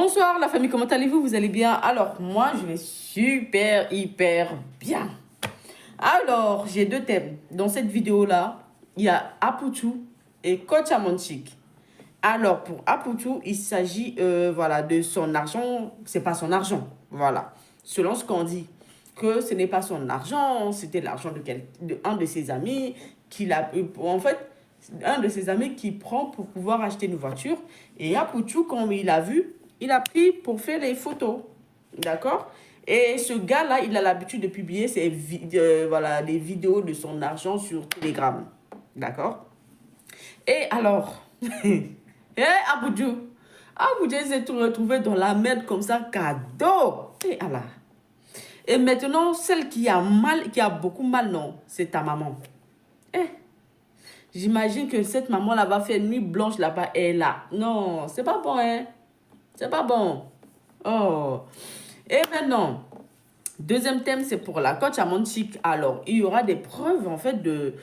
Bonsoir la famille, comment allez-vous? Vous allez bien? Alors, moi, je vais super, hyper bien. Alors, j'ai deux thèmes. Dans cette vidéo-là, il y a Aputu et Coach Amonchik. Alors, pour Aputu, il s'agit voilà, de son argent. C'est pas son argent. Voilà. Selon ce qu'on dit, que ce n'est pas son argent, c'était l'argent de un de ses amis qu'il a. En fait, un de ses amis qui prend pour pouvoir acheter une voiture. Et Aputu, comme il a vu, il a pris pour faire les photos. D'accord? Et ce gars-là, il a l'habitude de publier voilà, des vidéos de son argent sur Telegram. D'accord? Et alors, Abuja, Abuja s'est retrouvé dans la merde comme ça, cadeau. Et Allah. Et maintenant, celle qui a mal, qui a beaucoup mal, non, c'est ta maman. J'imagine que cette maman-là va faire une nuit blanche là-bas. Et là, non, c'est pas bon, hein. C'est pas bon. Oh. Et maintenant, deuxième thème, c'est pour la coach Amonchik. Alors, il y aura des preuves, en fait, des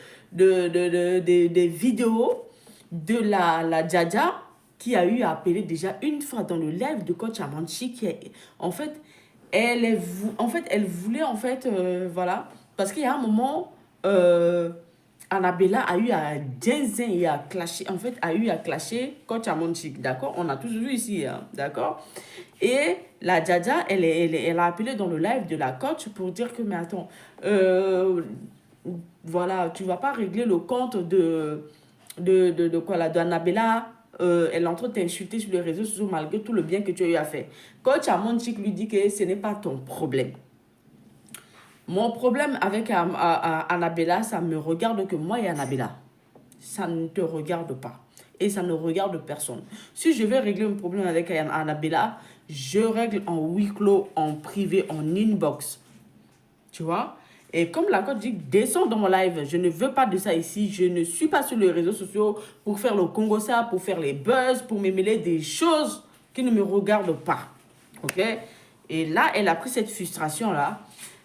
vidéos de la Djaja qui a eu à appeler déjà une fois dans le live de coach Amonchik. En fait, elle voulait, en fait, voilà, parce qu'il y a un moment, Annabella a eu à Jensen et à clasher, en fait, a eu à clasher coach Amonchik, d'accord? On a tous vu ici, hein, d'accord? Et la Djaja, elle a appelé dans le live de la coach pour dire que, mais attends, voilà, tu vas pas régler le compte de quoi là, d'Annabella. Elle est en train de t'insulter sur les réseaux sociaux malgré tout le bien que tu as eu à faire. Coach Amonchik lui dit que ce n'est pas ton problème. Mon problème avec Annabella, ça me regarde que moi et Annabella. Ça ne te regarde pas. Et ça ne regarde personne. Si je vais régler un problème avec Annabella, je règle en huis clos, en privé, en inbox. Tu vois? Et comme la coach dit, descends dans mon live. Je ne veux pas de ça ici. Je ne suis pas sur les réseaux sociaux pour faire le Congossa, pour faire les buzz, pour me mêler des choses qui ne me regardent pas. OK? Et là, elle a pris cette frustration-là.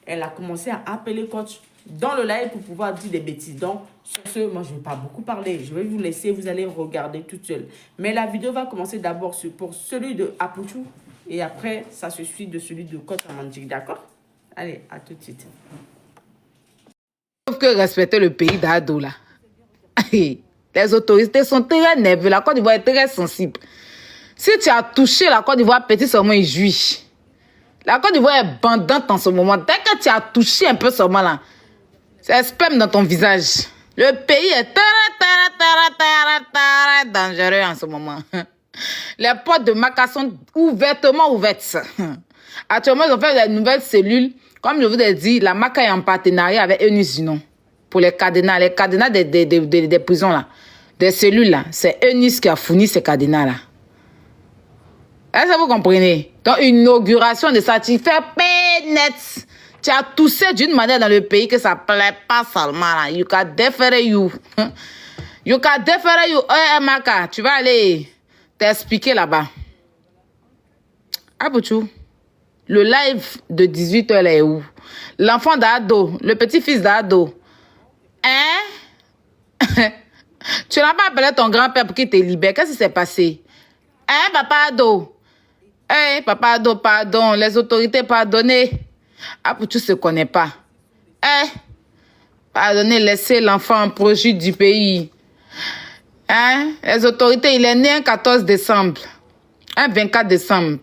Elle a commencé à appeler coach dans le live pour pouvoir dire des bêtises. Donc, sur ce, moi, je ne vais pas beaucoup parler. Je vais vous laisser, vous allez regarder toute seule. Mais la vidéo va commencer d'abord pour celui de Aputu. Et après, ça se suit de celui de coach Amonchik. D'accord? Allez, à tout de suite. Sauf que respecter le pays d'Ado, là. Les autorités sont très nerveuses. La Côte d'Ivoire est très sensible. Si tu as touché la Côte d'Ivoire, petit seulement, il jouit. La Côte d'Ivoire est bandante en ce moment. Dès que tu as touché un peu seulement là, c'est sperme dans ton visage. Le pays est dangereux en ce moment. Les portes de Maca sont ouvertement ouvertes. Actuellement, ils ont fait des nouvelles cellules. Comme je vous ai dit, la Maca est en partenariat avec Eunice Zinon. Pour les cadenas des prisons là. Des cellules là. C'est Eunice qui a fourni ces cadenas là. Est-ce que vous comprenez? Donc, une inauguration de ça, tu fais net. Tu as toussé d'une manière dans le pays que ça ne plaît pas seulement. Là. You can defer you. You can defer you. Maka, tu vas aller t'expliquer là-bas. Aputu, le live de 18h là est où? L'enfant d'Ado, le petit-fils d'Ado. Hein? Tu n'as pas appelé ton grand-père pour qu'il te libère. Qu'est-ce qui s'est passé? Hein, papa Ado? Hey, papa Ado, pardon. Les autorités, pardonnez. Aputu ne se connaît pas. Pardonnez, laissez l'enfant en projet du pays. Hein? Les autorités, il est né un 14 décembre. Un 24 décembre.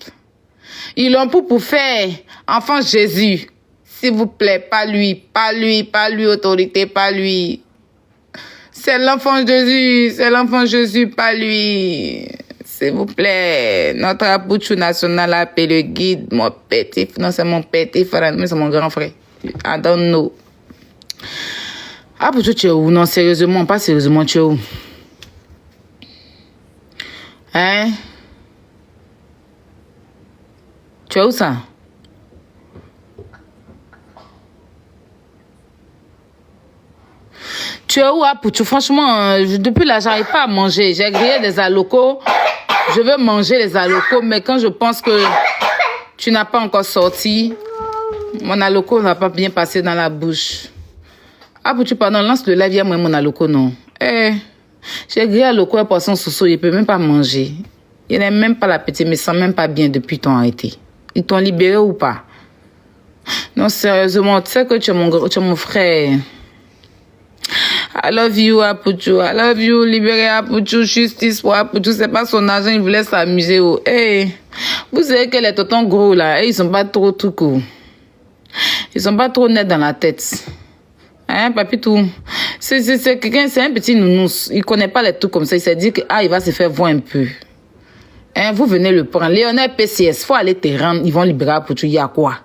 Ils l'ont pour faire enfant Jésus. S'il vous plaît, pas lui, pas lui, pas lui, autorité, pas lui. C'est l'enfant Jésus, c'est l'enfant Jésus, pas lui. S'il vous plaît, notre Aputu national a appelé le guide, mon petit, non c'est mon petit frère, mais c'est mon grand frère. I don't know. Aputu, tu es où? Non, sérieusement, pas sérieusement, tu es où? Hein? Tu es où ça? Tu es où, Aputu? Franchement, depuis là, j'arrive pas à manger. J'ai grillé des alocos. Je veux manger les alocos, mais quand je pense que tu n'as pas encore sorti, mon aloco ne va pas bien passer dans la bouche. Aputu, pardon, lance le live, moi mon aloco, non. J'ai grillé aloco et poisson sous-sous, il ne peut même pas manger. Il n'aime même pas la petite, mais sent même pas bien depuis ton arrêté. Ils t'ont libéré ou pas? Non, sérieusement, tu sais que tu es mon frère. I love you, Apuchu. I love you, libéré Apuchu. Justice pour Apuchu. C'est pas son argent, il voulait s'amuser. Oh. Hey, vous savez que les tontons gros là, ils sont pas trop tout cool. Ils sont pas trop nets dans la tête. Hein, papitou? C'est quelqu'un, c'est un petit nounours. Il connaît pas les trucs comme ça. Il s'est dit que, il va se faire voir un peu. Hein, vous venez le prendre. Lionel PCS, faut aller te rendre. Ils vont libérer Apuchu. Il y a quoi?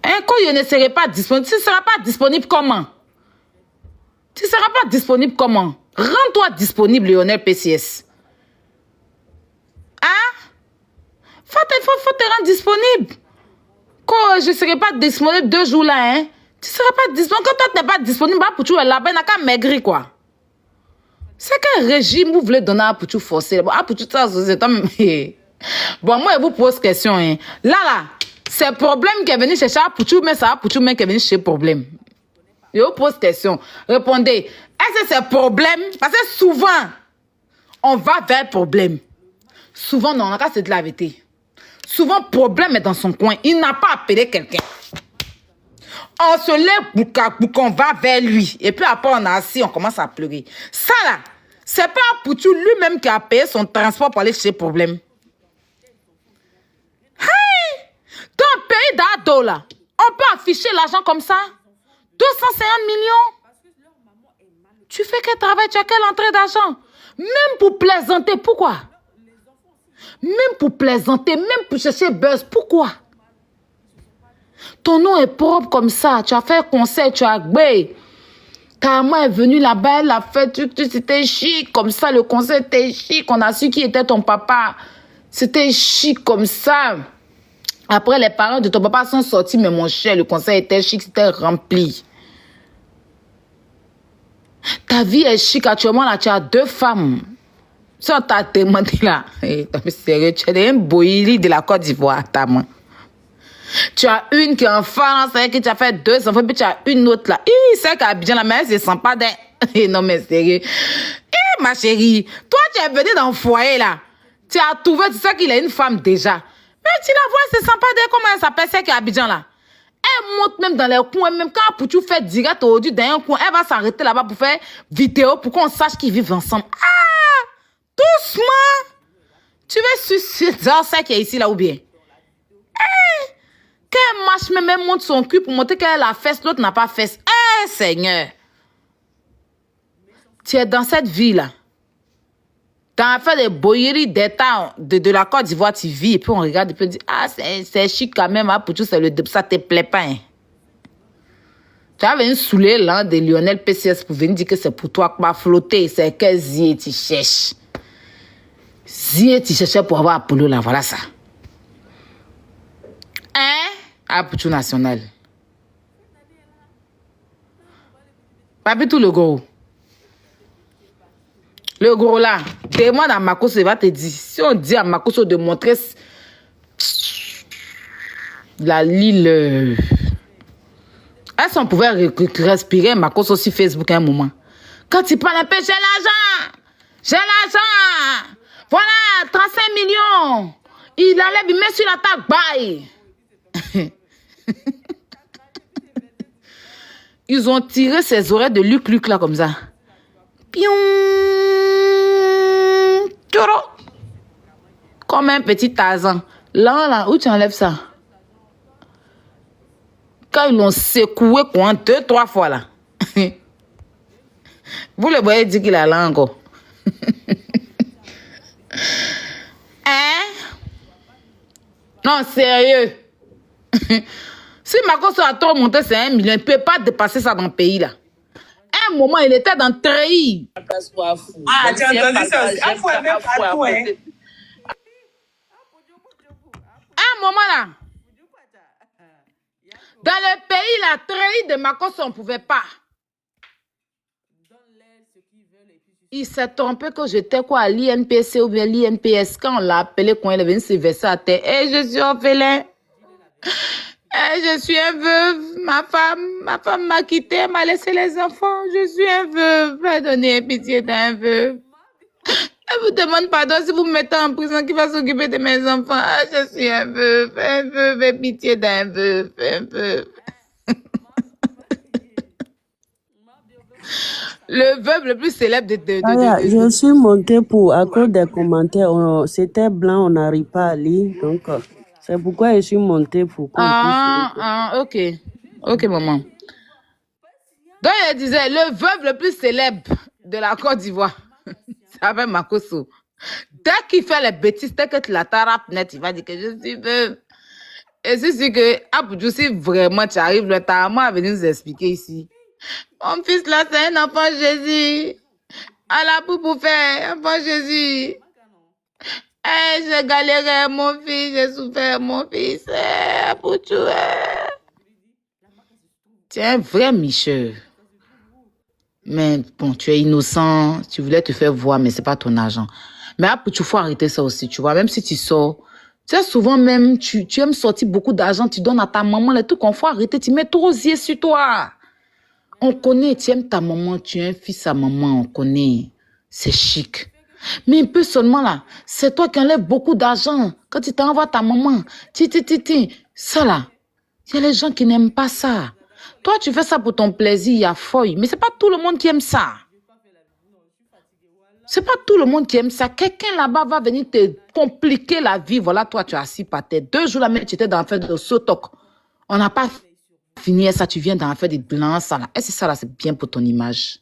Hein, quand il ne serait pas disponible, tu ne seras pas disponible comment? Tu ne seras pas disponible comment? Rends-toi disponible, Lionel PCS. Hein? Faut te rendre disponible. Quand je ne serai pas disponible 2 jours là, hein? Tu ne seras pas disponible. Quand toi, tu n'es pas disponible, Apuchu est là-bas, il n'a qu'à maigrir, quoi. C'est quel régime vous voulez donner à Apuchu forcé? Apuchu, ça, c'est bon, moi, je vous pose question, hein. Là, c'est le problème qui est venu chercher Apuchu, mais c'est Apuchu même qui est venu chercher le problème. Je vous pose question. Répondez. Est-ce que c'est le problème? Parce que souvent, on va vers le problème. Souvent, non, on a qu'à se dire la vérité. Souvent, le problème est dans son coin. Il n'a pas appelé quelqu'un. On se lève pour qu'on va vers lui. Et puis après, on a assis, on commence à pleurer. Ça là, c'est pas Apuchu lui-même qui a payé son transport pour aller chercher le problème. Hey! Dans un pays d'ado là, on peut afficher l'argent comme ça? 250 millions? Tu fais quel travail? Tu as quelle entrée d'argent? Même pour plaisanter, pourquoi? Même pour plaisanter, même pour chercher buzz, pourquoi? Ton nom est propre comme ça. Tu as fait un concert, tu as gbé. Ta maman est venue là-bas, elle a fait, c'était chic comme ça. Le concert était chic. On a su qui était ton papa. C'était chic comme ça. Après, les parents de ton papa sont sortis, mais mon cher, le concert était chic, c'était rempli. Ta vie est chic. Actuellement, là, tu as 2 femmes. Si on t'a demandé là, sérieux, tu es un boïli de la Côte d'Ivoire, ta main. Tu as une qui est en France, c'est que tu as fait 2 enfants, puis tu as une autre là. C'est qu'à Abidjan, la mère, elle se sent pas d'un. Non, mais sérieux. Ma chérie, toi, tu es venue dans le foyer là. Tu as trouvé, tu sais qu'il a une femme déjà. Mais tu la vois, elle se sent pas d'un. Comment elle s'appelle, c'est qu'à Abidjan là. Elle monte même dans les coins, même quand Apuchu fait direct aujourd'hui dans un coin, elle va s'arrêter là-bas pour faire vidéo pour qu'on sache qu'ils vivent ensemble. Doucement! Tu veux suicider ça qui est ici là ou bien? Qu'elle marche, même monte son cul pour montrer qu'elle a fesse, l'autre n'a pas fesse. Seigneur! Tu es dans cette vie-là. Tu as fait des boyeries d'État de la Côte d'Ivoire, tu vis, et puis on regarde, et puis on dit, c'est chic quand même, pour tout, ça te plaît pas. Hein. Tu as venu saouler là de Lionel PCS pour venir dire que c'est pour toi que va flotter, c'est que Zie tu cherches. Zie tu cherchais pour avoir Apollo là, voilà ça. Hein? Apuchu national. Papi tout le gros. Le gros là, demande à Makoso, il va te dire. Si on dit à Makoso de montrer la Lille. Est-ce qu'on pouvait respirer Makoso sur Facebook à un moment? Quand il parle un peu, j'ai l'argent. J'ai l'argent. Voilà, 35 millions. Il enlève, il met sur la table, bye. Ils ont tiré ses oreilles de Luc là comme ça. Pion. Comme un petit Tarzan. Là, où tu enlèves ça? Quand ils l'ont secoué, quoi, 2, 3 fois là. Vous le voyez dire qu'il a là encore. Hein? Non, sérieux. Si Makoso a trop monté, c'est 1 million. Il ne peut pas dépasser ça dans le pays là. À un moment, il était dans le treillis. Tu as entendu ça aussi? À un moment là, dans le pays, la treillis de Makoso, on ne pouvait pas. Il s'est trompé que j'étais quoi à l'INPC ou bien l'INPS. Quand on l'a appelé, quand il est venu se verser à terre. Je suis orphelin. Je suis un veuve. Ma femme m'a quitté, elle m'a laissé les enfants. Je suis un veuve. Va donner pitié d'un veuve. Elle vous demande pardon si vous me mettez en prison, qui va s'occuper de mes enfants. Ah, je suis un veuf, fais pitié d'un veuf, un veuf. Le veuf le plus célèbre Je suis montée à cause des commentaires. C'était blanc, on n'arrive pas à lire. Donc, c'est pourquoi je suis montée pour qu'on puisse. Ok. Ok, maman. Donc, elle disait, le veuf le plus célèbre de la Côte d'Ivoire, ça s'appelle Makosso. Dès qu'il fait les bêtises, dès que tu la tarapes net, il va dire que je suis veuf. Et c'est sûr que, Abdou, si vraiment tu arrives, le maman à venir nous expliquer ici. Mon fils là, c'est un enfant Jésus. À la poupou fait, enfant Jésus. Eh, j'ai galéré, mon fils, j'ai souffert, mon fils. Pour tout. Tu es un vrai Michel. Mais bon, tu es innocent, tu voulais te faire voir, mais c'est pas ton argent. Mais après, tu faut arrêter ça aussi, tu vois. Même si tu sors, tu sais, souvent même, tu aimes sortir beaucoup d'argent, tu donnes à ta maman, les trucs qu'on faut arrêter, tu mets trop aux yeux sur toi. On connaît, tu aimes ta maman, tu es un fils à maman, on connaît. C'est chic. Mais un peu seulement là, c'est toi qui enlèves beaucoup d'argent. Quand tu t'envoies ta maman, ça là, il y a les gens qui n'aiment pas ça. Toi, tu fais ça pour ton plaisir, il y a feuille. Mais c'est pas tout le monde qui aime ça. C'est pas tout le monde qui aime ça. Quelqu'un là-bas va venir te compliquer la vie. Voilà, toi, tu es assis par terre. 2 jours là, même, tu étais dans l'affaire de Sotok. On n'a pas fini ça. Tu viens dans l'affaire des blancs, ça là. Et c'est ça là, c'est bien pour ton image.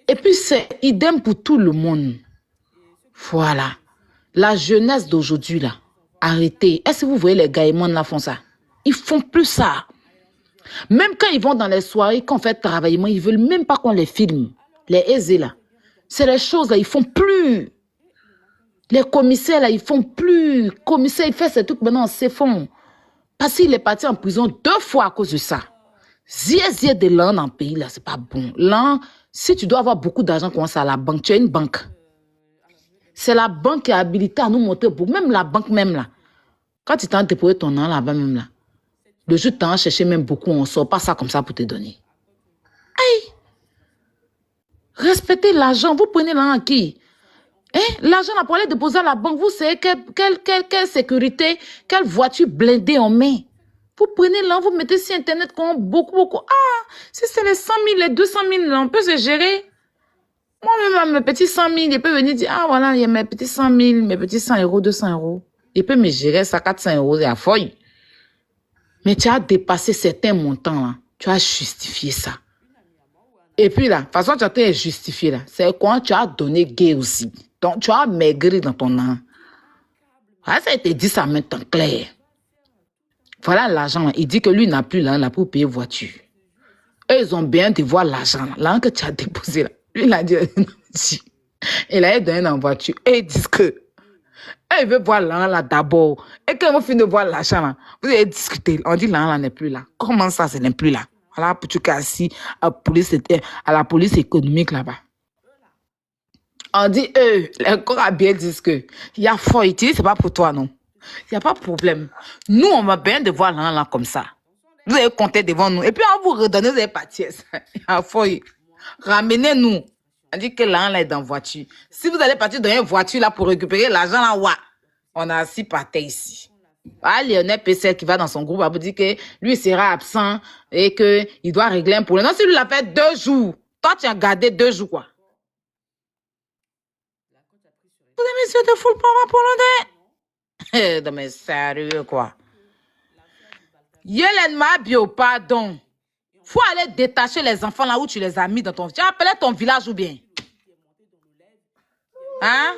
Et puis, c'est idem pour tout le monde. Voilà. La jeunesse d'aujourd'hui là, arrêtez. Est-ce que vous voyez les gaïmans là font ça? Ils font plus ça. Même quand ils vont dans les soirées, quand on fait travailler, ils veulent même pas qu'on les filme. Les aisés là. C'est les choses là, ils font plus. Les commissaires là, ils font plus. Le commissaire, il fait ces trucs maintenant, c'est fond. Parce qu'il est parti en prison 2 fois à cause de ça. Zier de l'an dans le pays là, c'est pas bon. L'an, si tu dois avoir beaucoup d'argent, commence à la banque. Tu as une banque. C'est la banque qui est habilitée à nous montrer beaucoup. Même la banque même là. Quand tu t'en déposé ton nom là-bas même là. Le jour tu t'en cherché même beaucoup, on ne sort pas ça comme ça pour te donner. Aïe! Respectez l'argent. Vous prenez l'argent à qui? L'argent là pour aller déposer à la banque, vous savez quelle sécurité, quelle voiture blindée on met. Vous prenez l'argent, vous mettez sur Internet beaucoup. Ah, si c'est les 100 000, les 200 000, là, on peut se gérer. Moi-même, mes petits 100 000, il peut venir dire, ah voilà, il y a mes petits 100 000, mes petits 100 euros, 200 euros. Il peut me gérer ça, 400 euros, c'est à feuille. Mais tu as dépassé certains montants, là. Tu as justifié ça. Et puis là, de toute façon, tu as été justifié là. C'est quand tu as donné gay aussi. Donc, tu as maigri dans ton âme. Ah, ça a été dit ça maintenant clair. Voilà l'argent. Il dit que lui n'a plus l'argent pour payer voiture. Eux, ils ont bien de voir l'argent. L'argent que tu as déposé là. Lui, il a dit, il a donné en voiture. Et ils disent que, il veut voir l'argent là d'abord. Et quand vous finissez de voir l'argent là, vous allez discuter. On dit l'argent là n'est plus là. Comment ça, ce n'est plus là? Voilà, pour tu casser à la police économique là-bas. On dit, les corps bien disent que il y a folie, c'est pas pour toi, non. Il n'y a pas de problème. Nous, on va bien de voir l'argent là comme ça. Vous allez compter devant nous. Et puis, on vous redonne, vous allez partir. Il y a folie. Ramenez-nous. On dit que l'argent là est dans la voiture. Si vous allez partir dans une voiture là pour récupérer l'argent là, ouais, on a assis par terre ici. Ah, Lionel PC qui va dans son groupe, vous dit que lui sera absent et qu'il doit régler un problème. Non, si lui l'a fait 2 jours, toi tu as gardé 2 jours quoi. Vous avez mis de foule pour l'un. Non mais sérieux quoi. Yelen Mabio, pardon. Faut aller détacher les enfants là où tu les as mis dans ton... Tu as appelé ton village ou bien? Hein?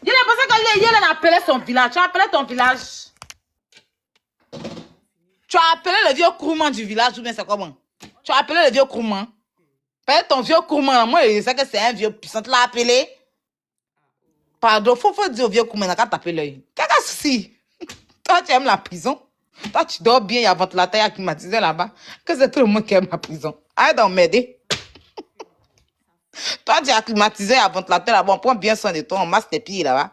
Il a pensé que Yelen a appelé son village. Tu as appelé ton village? Tu as appelé le vieux Kourouman du village ou bien c'est comment? Tu as appelé le vieux Kourouman? Peut-être ton vieux Kourouman, moi je sais que c'est un vieux puissant. Tu l'as appelé? Pardon, faut dire au vieux Kourouman quand t'appelles l'œil. Quel souci? Toi tu aimes la prison? Toi tu dors bien, il y a ventilateur climatisé là-bas. Que c'est tout le monde qui aime la prison. Arrête d'en m'aider. Toi tu as climatisé, il y a ventilateur là-bas, on prend bien soin de toi, on masse tes pieds là-bas.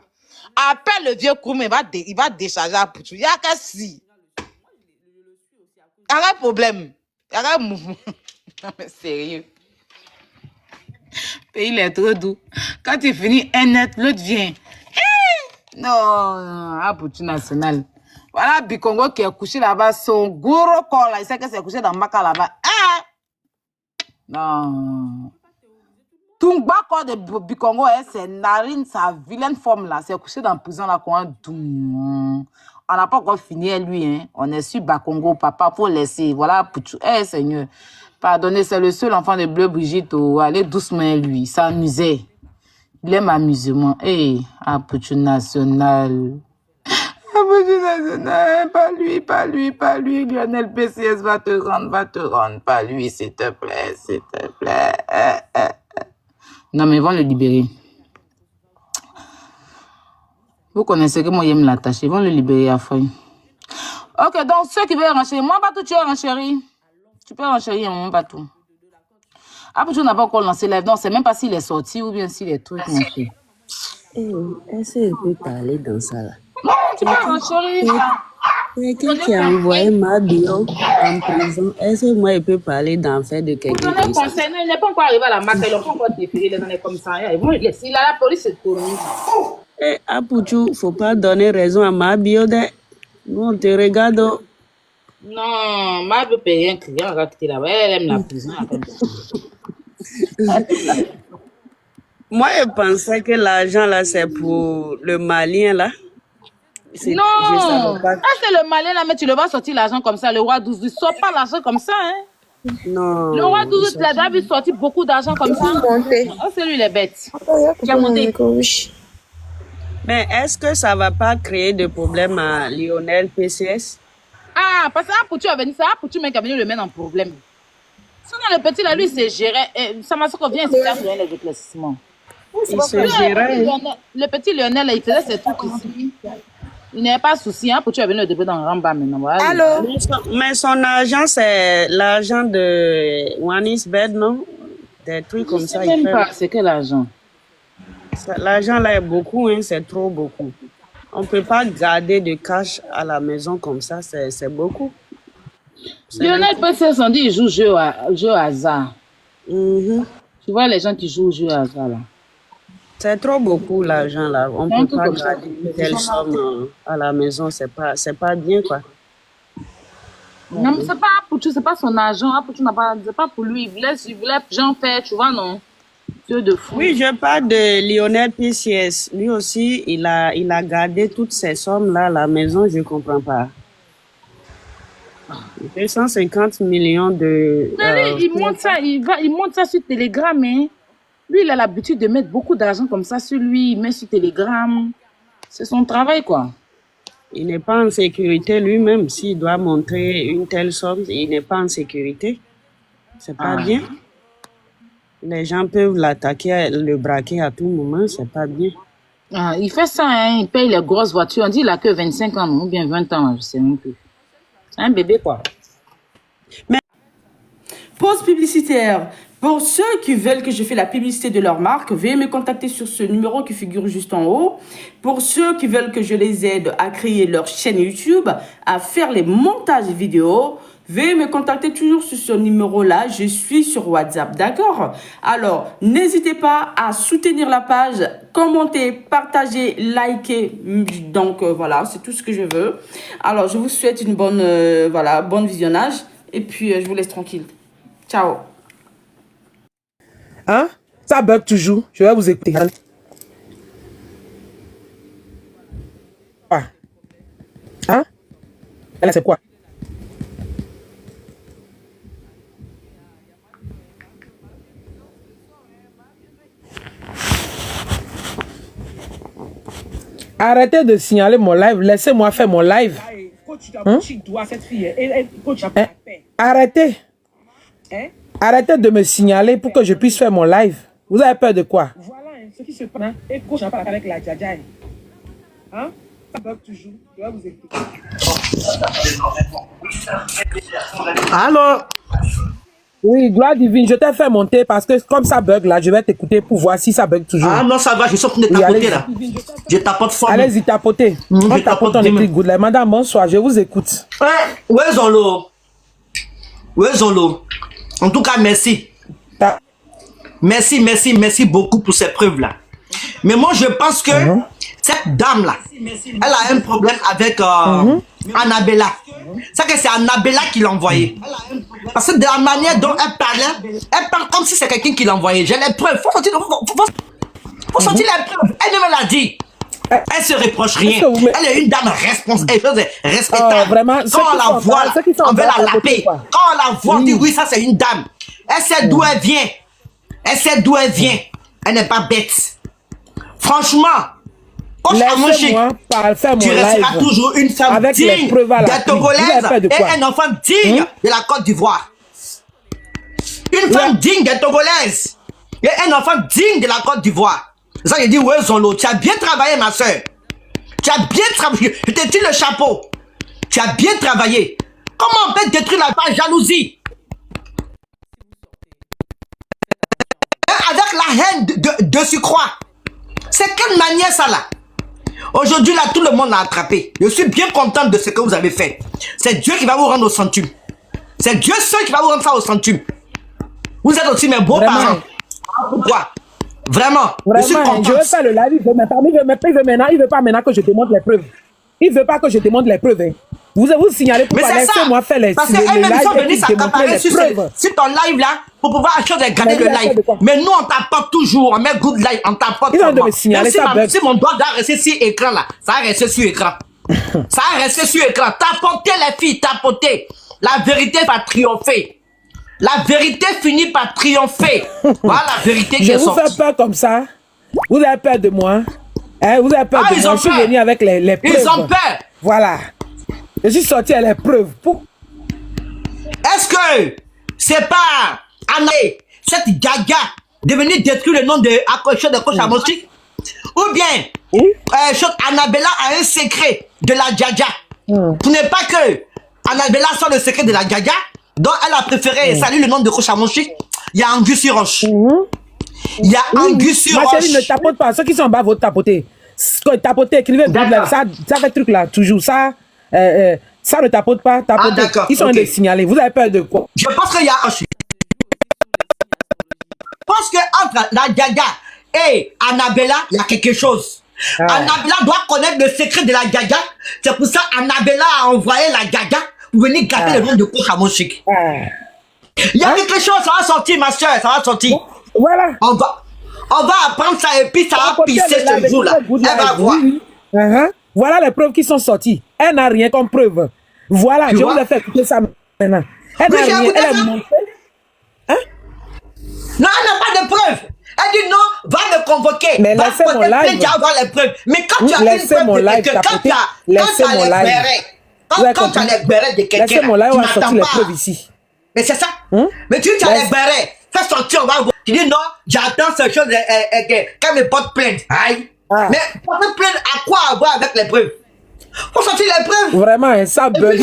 Appelle le vieux Kourouman, il va décharger à Poutou. Il y a qu'un si. Il y a un problème. Il y a un mouvement. Non mais sérieux. Pays, il est trop doux. Quand tu finis un net, l'autre vient. Non, ah, pour tu national. Voilà, Bikongo qui est couché là-bas, son gros corps là, il sait que c'est couché dans Maka là-bas. Ah! Non. Tout bas corps de Bikongo, c'est narine, sa vilaine forme là, c'est couché dans la prison là, qu'on a doux. On n'a pas encore fini, lui, hein. On est sur Bakongo, papa, faut laisser. Voilà, pour tout. Eh, Seigneur. Pardonnez, c'est le seul enfant de Bleu Brigitte. Oh, allez doucement, lui. S'amuser. Il aime amusement. Eh, Aputu National. Aputu National. Pas lui, pas lui, pas lui. Lionel PCS va te rendre. Pas lui, s'il te plaît, s'il te plaît. Non, mais ils vont le libérer. Vous connaissez que moi, j'aime l'attacher. Ils vont le libérer à fond. Ok, donc ceux qui veulent renchérir, moi, pas tout, tu es renchéri. Tu peux renchérir, moi, pas tout. Après, tu n'as pas encore lancé live. Non, c'est même pas s'il est sorti ou bien s'il est truc, mon cher. Est-ce qu'il peut parler dans ça là? Non, tu peux renchérir. Quelqu'un qui a envoyé ma bio en prison, est-ce que moi, il peut parler d'en faire de quelqu'un comme ça? Non, il n'est pas encore arrivé à la marque. Ils n'ont pas encore défilé les années comme ça. Ils vont laisser. Il a la police, c'est tout. Aputu, il ne faut pas donner raison à ma bio. Nous, on te regarde. Non, ma bio peut rien crier. On va quitter là-bas. Elle aime la prison. Moi, je pensais que l'argent là, c'est pour le Malien là. Non, c'est le Malien là, mais tu le vas sortir l'argent comme ça. Le roi 12, il sort pas l'argent comme ça. Hein. Non. Le roi 12, il a déjà vu sortir beaucoup d'argent comme ça. Oh, c'est lui, il est bête. Tu as monté. Mais est-ce que ça va pas créer de problème à Lionel PCS? Ah, parce que pour tu as venu, ça pour tu mec a venu le mettre en problème. Sinon, le petit là, lui, c'est géré. Ça m'a dit qu'on vient ici faire les éclaircissements. Il se gérait. Le petit Lionel, là, il faisait ses trucs ici. Il n'y avait pas de souci, hein, pour tu as venu le début dans Ramba maintenant. Allô? Mais son argent, c'est l'argent de Wanis Bed, non? Des trucs comme ça. Je ne sais même pas, c'est quel argent? L'argent là est beaucoup, hein, c'est trop beaucoup. On ne peut pas garder de cash à la maison comme ça, c'est beaucoup. Lionel PCS, on dit il joue jeu au hasard. Tu vois les gens qui jouent au jeu au hasard là. C'est trop beaucoup l'argent là. On ne peut pas garder une telle somme à la maison, c'est pas bien quoi. Non, mais c'est pas pour tu, c'est pas son argent. C'est pas pour lui. Il voulait gens faire, tu vois, non? Dieu de fou. Oui, je parle de Lionel PCS. Lui aussi, il a gardé toutes ces sommes là à la maison, je comprends pas. 250 millions de... lui, il monte ça sur Telegram, hein. Lui, il a l'habitude de mettre beaucoup d'argent comme ça sur lui. Il met sur Telegram. C'est son travail, quoi. Il n'est pas en sécurité lui-même. S'il doit montrer une telle somme, il n'est pas en sécurité. C'est pas bien. Les gens peuvent l'attaquer, le braquer à tout moment. C'est pas bien. Ah, il fait ça, hein. Il paye les grosses voitures. On dit qu'il a que 25 ans, ou bien 20 ans, je sais même plus. C'est un bébé, quoi. Mais... Pause publicitaire. Pour ceux qui veulent que je fasse la publicité de leur marque, veuillez me contacter sur ce numéro qui figure juste en haut. Pour ceux qui veulent que je les aide à créer leur chaîne YouTube, à faire les montages vidéo, veuillez me contacter toujours sur ce numéro-là. Je suis sur WhatsApp, d'accord? Alors, n'hésitez pas à soutenir la page, commenter, partager, liker. Donc, voilà, c'est tout ce que je veux. Alors, je vous souhaite une bonne, bon visionnage. Et puis, je vous laisse tranquille. Ciao. Hein? Ça bug toujours. Je vais vous écouter. Ah. Hein? Là, c'est quoi? Arrêtez de signaler mon live. Laissez-moi faire mon live. Hein? Arrêtez. Arrêtez de me signaler pour que je puisse faire mon live. Vous avez peur de quoi? Voilà ce qui se passe. Et coach en parle avec la Djadjaï. Hein? Ça bug toujours. Je vais vous expliquer. Allô? Oui, gloire divine, je t'ai fait monter parce que comme ça bug là, je vais t'écouter pour voir si ça bug toujours. Ah non, ça va, je suis en train de tapoter là. Je tapote fort. Allez-y, tapotez. On tapote, on écrit good. Madame, bonsoir, je vous écoute. Où est Zonlo? Où est Zonlo? En tout cas, merci. merci beaucoup pour ces preuves-là. Mais moi, je pense que cette dame-là, elle a un problème avec Annabella. C'est que c'est Annabella qui l'a envoyé. Parce que de la manière dont elle parlait, elle parle comme si c'est quelqu'un qui l'a envoyé. J'ai les preuves. Faut sortir les preuves. Elle me l'a dit. Elle se reproche rien. Elle est une dame responsable, respectable. Vraiment, quand on la voit, on veut la laper. Quand on la voit, on dit oui, ça c'est une dame. Elle sait d'où elle vient. Elle sait d'où elle vient. Elle n'est pas bête. Franchement, laissez-moi faire mon tu resteras live toujours une femme avec les digne preuves à des l'appui. Togolaises Vous avez peur de et quoi? un enfant digne de la Côte d'Ivoire. Une femme digne des Togolaises et un enfant digne de la Côte d'Ivoire. Ça, je dis, ouais, Zonlo, tu as bien travaillé, ma soeur. Tu as bien travaillé. Je te tire le chapeau. Tu as bien travaillé. Comment on peut détruire la par jalousie? Avec la haine de surcroît. C'est quelle manière ça là? Aujourd'hui là, tout le monde l'a attrapé. Je suis bien contente de ce que vous avez fait. C'est Dieu qui va vous rendre au centume. C'est Dieu seul qui va vous rendre ça au centume. Vous êtes aussi mes beaux-parents. Pourquoi? Vraiment, je suis contente. Je veux faire le live, il veut pas maintenant que je te montre les preuves. Il veut pas que je te montre les preuves. Hein. Vous signalez pourquoi. Laissez-moi faire les parce qu'elle-même, ils sont venus s'accaparer sur ton live là pour pouvoir regarder le live. Mais nous, on t'apporte toujours, on met good live, on t'apporte. Ils ont de me signaler ça. Si mon doigt doit rester sur écran là, ça va rester sur écran. Ça va rester sur écran. Tapoter les filles, tapoter. La vérité va triompher. La vérité finit par triompher. Voilà la vérité qui est sortie. Je vous fais peur comme ça. Vous avez peur de moi. Hein? Vous avez peur de moi. Je suis venu avec les preuves. Ils ont peur. Voilà. Je suis sorti à les preuves. Est-ce que c'est pas Anna, cette gaga, de venir détruire le nom de Akocho de Kochamoshi? Ou bien, Annabella a un secret de la Djaga. Ce n'est pas que Annabella sort le secret de la Djaga, donc elle a préféré saluer le nom de Kochamoshi. Il y a Angus sur roche. Il y a Angus sur roche. Ma chérie, ne tapote pas. Ceux qui sont en bas vont tapoter. Tapoter, écrivez ça fait truc là, toujours ça. Ça ne tapote pas, tapoter. Ils sont des signalés. Vous avez peur de quoi? Je pense qu'il y a je pense que entre la Gaga et Annabella, il y a quelque chose. Annabella doit connaître le secret de la Gaga. C'est pour ça Annabella a envoyé la Gaga pour venir gâter le nom de Kochamoshik. Il y a quelque chose, ça va sortir, ma soeur, ça va sortir. Voilà. On va apprendre ça et puis ça va pisser ce jour-là. Elle va voir. Voilà les preuves qui sont sorties. Elle n'a rien comme preuve. Voilà, je vous ai fait écouter ça maintenant. Elle n'a rien. Elle est montée. Hein? Non, elle n'a pas de preuves. Elle dit non, va me convoquer. Mais laissez mon live. Les preuves. Mais quand tu as une preuve de quelqu'un, quand tu as les bérets de quelqu'un, laissez mon live, on va sortir les preuves ici. Mais c'est ça. Mais tu as les bérets. Fais sortir, on va voir. Tu dis non, j'attends cette chose qu'elle me porte plainte. Aïe. Mais porter plainte à quoi avoir avec les preuves? Faut sortir les preuves. Vraiment, ça bug.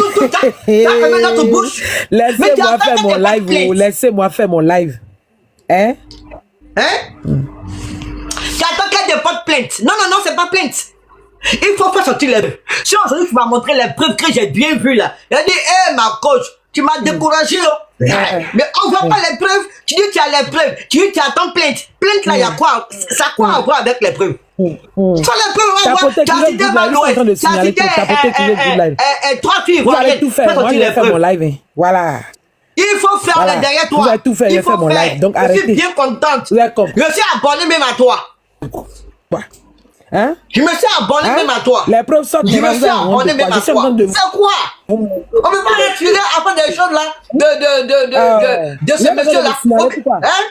Laissez-moi faire mon live. Laissez-moi faire mon live. Hein? Tu attends qu'elle déporte plainte. Non, c'est pas plainte. Il faut faire sortir les preuves. Si aujourd'hui tu vas montrer les preuves que j'ai bien vues là. Elle dit, ma coach, tu m'as découragé là. Mais on voit pas les preuves. Tu dis tu as les preuves. Tu dis tu attends plainte. Plainte là, il y a quoi? Ça a quoi à voir avec les preuves? Sur les preuves, tu as cité Maloué. Tu as cité 3 filles. Vous allez tout faire. Moi, je vais faire mon live. Voilà. Il faut faire le derrière toi. Vous allez tout faire. Je vais faire mon live. Donc arrêtez. Je suis bien contente. Je suis abonné même à toi. Hein? Je me suis abonné même à toi. Les preuves sortent. Je me suis abonné même à toi. C'est quoi? On ne peut pas retirer après des choses là de ce monsieur là. Hein?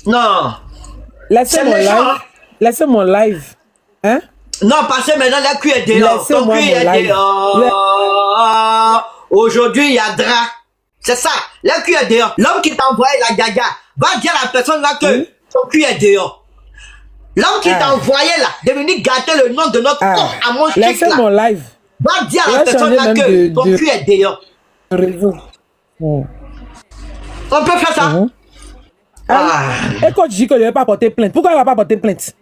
Non. Laissez mon live. Laissez mon live. Hein? Non, parce que maintenant la cuir est dehors. Ton cuir est dehors. Aujourd'hui, il y a drap. C'est ça. La cuir est dehors. L'homme qui t'a envoyé la gaga va dire à la personne là que ton cuir est dehors. L'homme qui t'a envoyé là, de venir gâter le nom de notre corps à mon chic là. Laissez mon live. Va dire à la personne là que ton cuir est dehors. On peut faire ça? Et quand tu dis que je ne vais pas porter plainte, pourquoi elle ne va pas porter plainte?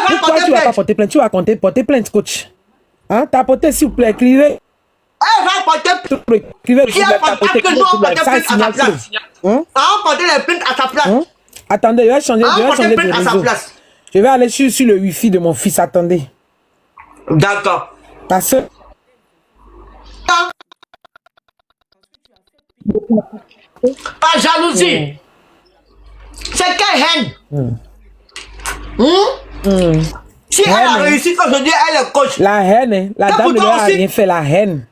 Pourquoi tu ne vas pas porter plainte? Tu vas porter plainte, coach. Hein? T'as porté, s'il vous plaît, écrivez. Elle va porter... Qui a porté que nous on porte plainte à sa place. On va porter les plaintes à sa place. Attendez, je vais changer, de réseau. Place. Je vais aller sur le Wi-Fi de mon fils. Attendez. D'accord. Parce que... Pas jalousie. C'est quelle haine? Si elle a réussi aujourd'hui, elle est coach. La haine, hein. La dame ne lui a rien fait, la haine.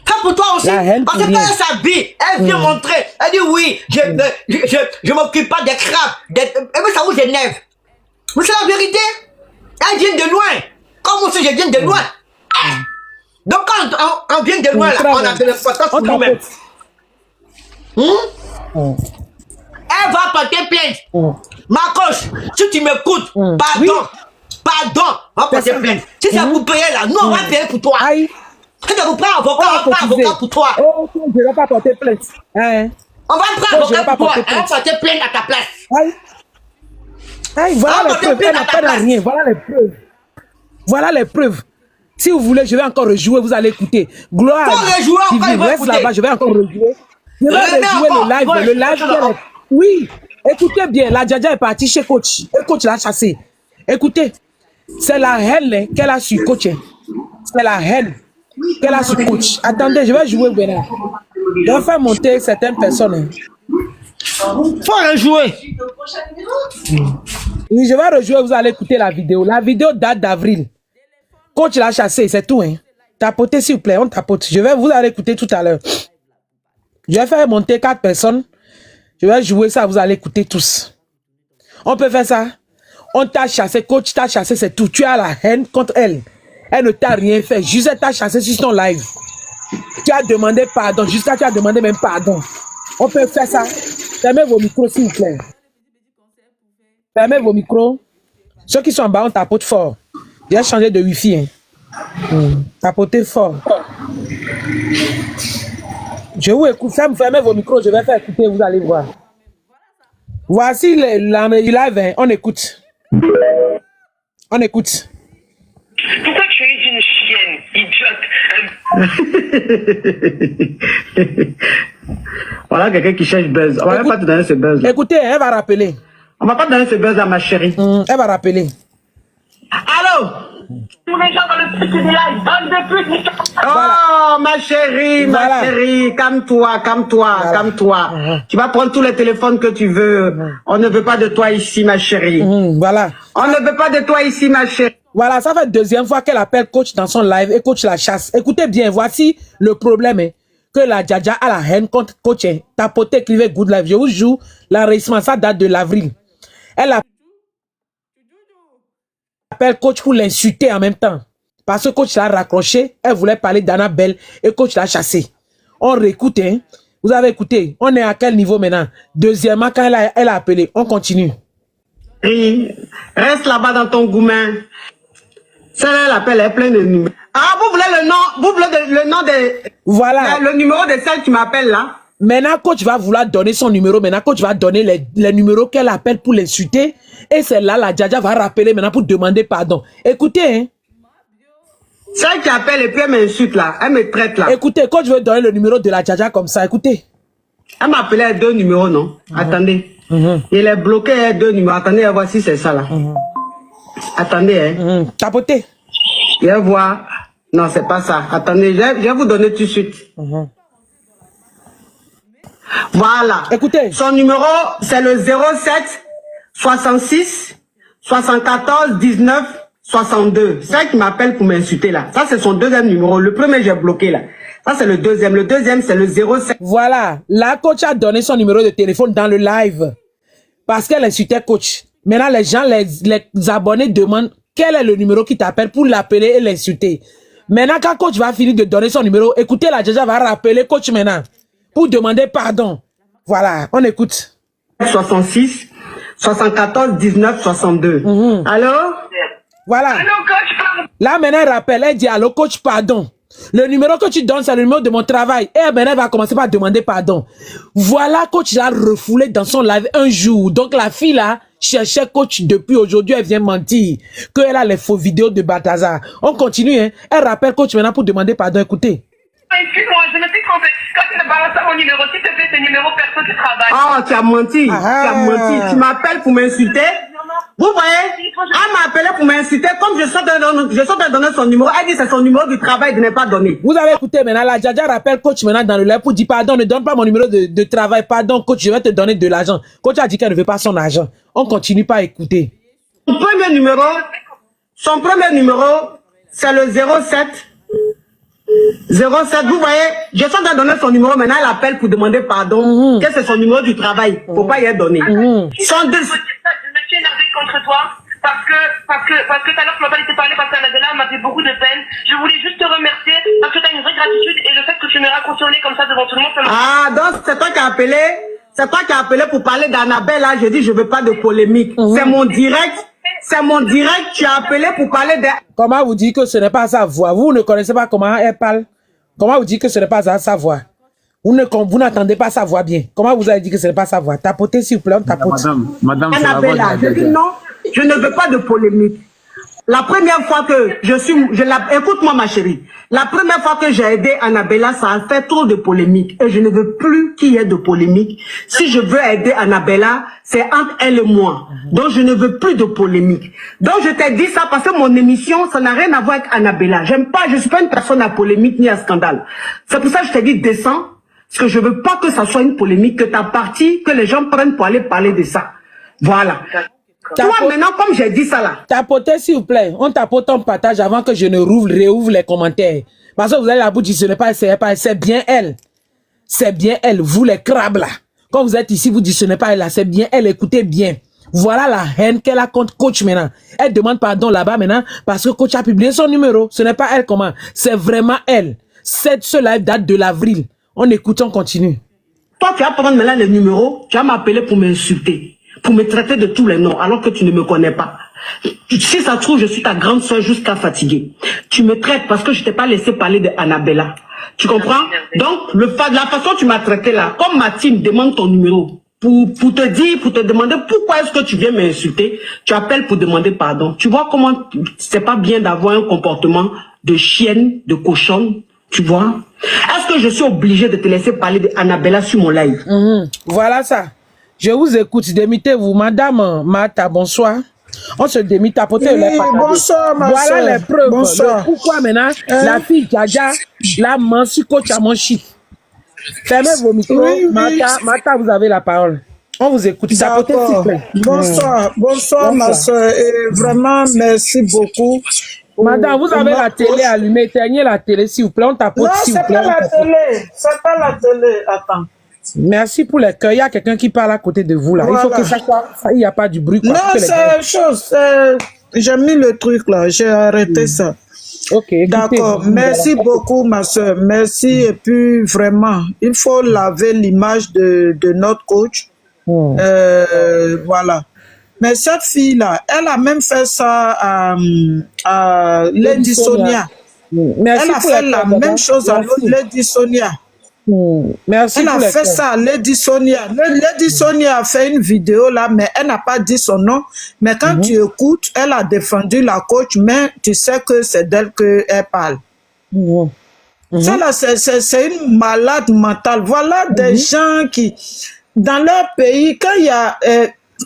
C'est pour toi aussi. La haine parce que quand elle s'habille, elle vient montrer. Elle dit oui, je m'occupe pas des crabes. Et bien ça vous énerve. Mais c'est la vérité. Elle vient de loin. Comme aussi je viens de loin. Donc quand on vient de loin, là, on a de l'importance pour nous-mêmes. Elle va porter plainte. Ma coach, si tu m'écoutes, pardon. Pardon, on va porter plainte. Si c'est pour payer là, nous on va payer pour toi. Aïe. Si tu prends avocat, on prend avocat pour toi. Oh, je ne vais pas porter plainte. Hein? On va prendre avocat pour toi. Elle va porter plainte à ta place. Aïe. Aïe, voilà les preuves. Elle n'a pas de rien. Voilà les preuves. Voilà les preuves. Si vous voulez, je vais encore rejouer, vous allez écouter. Gloire. Reste là-bas, je vais encore rejouer. Je vais rejouer le live. Oui, écoutez bien, la Djadia est partie chez coach. Et coach l'a chassé. Écoutez, c'est la haine qu'elle a su coach. C'est la haine qu'elle a su coach. Attendez, je vais jouer maintenant. Je vais faire monter certaines personnes. Faut rejouer. Oui, je vais rejouer, vous allez écouter la vidéo. La vidéo date d'avril. Coach l'a chassé, c'est tout. Hein. Tapotez s'il vous plaît, on tapote. Vous allez écouter tout à l'heure. Je vais faire monter 4 personnes. Je vais jouer ça, vous allez écouter tous. On peut faire ça. On t'a chassé, coach t'a chassé, c'est tout. Tu as la haine contre elle. Elle ne t'a rien fait. Juste elle t'a chassé sur ton live. Tu as demandé pardon. Jusqu'à tu as demandé même pardon. On peut faire ça. Fermez vos micros, s'il vous plaît. Fermez vos micros. Ceux qui sont en bas, on tapote fort. J'ai changé de Wi-Fi. Hein. Tapotez fort. Je vous écoute. Fermez vos micros, je vais faire écouter, vous allez voir. Voici la live, hein. On écoute. On écoute. Pourquoi tu es une chienne, idiote? Voilà quelqu'un qui cherche buzz. On va pas te donner ce buzz là. Écoutez, elle va rappeler. On va pas te donner ce buzz là, ma chérie. Elle va rappeler. Allô? Tous les gens dans le truc de live, bande de pute. Oh, ma chérie, Voilà. ma chérie, calme-toi, calme-toi, Voilà. calme-toi. Tu vas prendre tous les téléphones que tu veux. On ne veut pas de toi ici, ma chérie. Voilà. On ne veut pas de toi ici, ma chérie. Voilà, ça fait deuxième fois qu'elle appelle coach dans son live et coach la chasse. Écoutez bien, voici le problème. Hein, que la Djadia a la haine contre coach. Hein. Tapoté, écrivez good live. Je vous joue l'enregistrement, ça date de l'avril. Elle appelle coach pour l'insulter en même temps. Parce que coach l'a raccroché, elle voulait parler d'Annabelle et coach l'a chassé. On réécoute, hein. Vous avez écouté. On est à quel niveau maintenant? Deuxièmement, quand elle a appelé, on continue. Reste là-bas dans ton goumin. Celle-là, elle appelle, elle est pleine de numéros. Ah, vous voulez le nom de... Voilà. Le numéro de celle qui m'appelle là? Maintenant, coach va vouloir donner son numéro. Maintenant, coach va donner les numéros qu'elle appelle pour l'insulter. Et c'est là, la Djadia va rappeler maintenant pour demander pardon. Écoutez, hein. Celle qui appelle et puis elle m'insulte là. Elle me traite là. Écoutez, coach veut donner le numéro de la Djadia comme ça. Écoutez. Elle m'a appelé à 2 numéros, non? Attendez. Il est bloqué à 2 numéros. Attendez, voici c'est ça là. Attendez, hein. Tapotez. Je vais voir. Non, c'est pas ça. Attendez, je vais vous donner tout de suite. Voilà. Écoutez. Son numéro, c'est le 07 66 74 19 62. C'est elle qui m'appelle pour m'insulter là. Ça, c'est son deuxième numéro. Le premier, j'ai bloqué là. Ça, c'est le deuxième. Le deuxième, c'est le 07. Voilà. La coach a donné son numéro de téléphone dans le live. Parce qu'elle insultait coach. Maintenant, les gens, les abonnés demandent quel est le numéro qui t'appelle pour l'appeler et l'insulter. Maintenant, quand coach va finir de donner son numéro, écoutez, la Djadia va rappeler coach maintenant pour demander pardon. Voilà, on écoute. 66 74 19 62. Allô? Voilà. Allô, coach, pardon. Là, maintenant, elle rappelle, elle dit, allô, coach, pardon. Le numéro que tu donnes, c'est le numéro de mon travail. Et maintenant, elle va commencer par demander pardon. Voilà, coach l'a refoulé dans son live un jour. Donc, la fille, là, cherchait coach depuis aujourd'hui. Elle vient mentir qu'elle a les faux vidéos de Balthazar. On continue, hein. Elle rappelle coach maintenant pour demander pardon. Écoutez. Excuse-moi, je me suis trompée. Quand tu me balances mon numéro, s'il te plaît, c'est numéro perso du travail. Ah, tu as menti. Tu as menti. Tu m'appelles pour m'insulter. Vous voyez, elle m'a appelé pour m'insulter. Comme je suis en train de donner son numéro, elle dit que c'est son numéro du travail de ne pas donner. Vous avez écouté maintenant, la Djadja rappelle coach maintenant dans le live pour dire pardon, ne donne pas mon numéro de travail. Pardon, coach, je vais te donner de l'argent. Coach a dit qu'elle ne veut pas son argent. On continue pas à écouter. Son premier numéro, c'est le 07. 07, vous voyez, je suis en train de donner son numéro, maintenant elle appelle pour demander pardon, que c'est son numéro du travail, faut pas y être donné. Je me suis énervée contre toi, parce que tout à l'heure, tu m'as pas laissé parler, parce qu'Annabella m'a fait beaucoup de peine. Je voulais juste te remercier, parce que tu as une vraie gratitude, et le fait que tu me racontes comme ça devant tout le monde, ça m'a... Ah, donc c'est toi qui as appelé, pour parler d'Annabella, j'ai dit je veux pas de polémique, c'est mon direct, tu as appelé pour parler de... Comment vous dites que ce n'est pas sa voix? Vous ne connaissez pas comment elle parle? Comment vous dites que ce n'est pas sa voix? Vous n'entendez pas sa voix bien. Comment vous avez dit que ce n'est pas sa voix? Tapotez s'il vous plaît, tapote. Madame, Annabella, je dis non, je ne veux pas de polémique. La première fois que écoute-moi ma chérie, la première fois que j'ai aidé Annabella, ça a fait trop de polémique et je ne veux plus qu'il y ait de polémique. Si je veux aider Annabella, c'est entre elle et moi. Donc je ne veux plus de polémique. Donc je t'ai dit ça parce que mon émission, ça n'a rien à voir avec Annabella. Je suis pas une personne à polémique ni à scandale. C'est pour ça que je t'ai dit descends, parce que je veux pas que ça soit une polémique, que ta partie, que les gens prennent pour aller parler de ça. Voilà. Toi, maintenant, comme j'ai dit ça là. Tapotez, s'il vous plaît. On tapote, on partage avant que je ne réouvre les commentaires. Parce que vous avez la bouche, ce n'est pas, c'est bien elle. C'est bien elle, vous les crabes là. Quand vous êtes ici, vous dites ce n'est pas elle là, c'est bien elle, écoutez bien. Voilà la haine qu'elle a contre coach maintenant. Elle demande pardon là-bas maintenant parce que coach a publié son numéro. Ce n'est pas elle comment. C'est vraiment elle. Ce live date de l'avril. On écoute, on continue. Toi, tu vas prendre maintenant le numéro, tu vas m'appeler pour m'insulter. Pour me traiter de tous les noms, alors que tu ne me connais pas. Si ça se trouve, je suis ta grande soeur jusqu'à fatiguer. Tu me traites parce que je t'ai pas laissé parler de Annabella. Tu comprends? Donc, la façon dont tu m'as traité là, comme ma team demande ton numéro, pour te demander pourquoi est-ce que tu viens m'insulter, tu appelles pour demander pardon. Tu vois comment c'est pas bien d'avoir un comportement de chienne, de cochonne, tu vois? Est-ce que je suis obligé de te laisser parler de Annabella sur mon live? Voilà ça. Je vous écoute, démitez-vous. Madame Martha, bonsoir. On se démite, tapotez les patates. Bonsoir, ma voilà soeur. les preuves. Bonsoir. Pourquoi maintenant la fille Djadja, la mansu coach à mon shit. Fermez vos micros. Oui, oui. Martha, vous avez la parole. On vous écoute. Tapotez, s'il vous plaît. Bonsoir, ma soeur. Et vraiment, merci beaucoup. Madame, vous avez la télé allumée. Éteignez la télé, s'il vous plaît. On tapote, Non, s'il c'est vous plaît. pas la télé. C'est pas la télé. Attends. Merci pour les cœurs. Il y a quelqu'un qui parle à côté de vous là. Voilà. Il faut que ça soit. Il n'y a pas du bruit. Quoi. Non, c'est chose. J'ai mis le truc là. J'ai arrêté ça. Ok. D'accord. Merci beaucoup, ma soeur. Merci. Et puis, vraiment, il faut laver l'image de notre coach. Voilà. Mais cette fille-là, elle a même fait ça à Lady Sonia. Merci elle a fait la même chose à Lady Sonia. Merci. Elle a fait ça à Lady Sonia. Lady Sonia a fait une vidéo là, mais elle n'a pas dit son nom. Mais quand tu écoutes, elle a défendu la coach, mais tu sais que c'est d'elle qu'elle parle. Ça là, c'est une malade mentale. Voilà des gens qui, dans leur pays, quand il y a,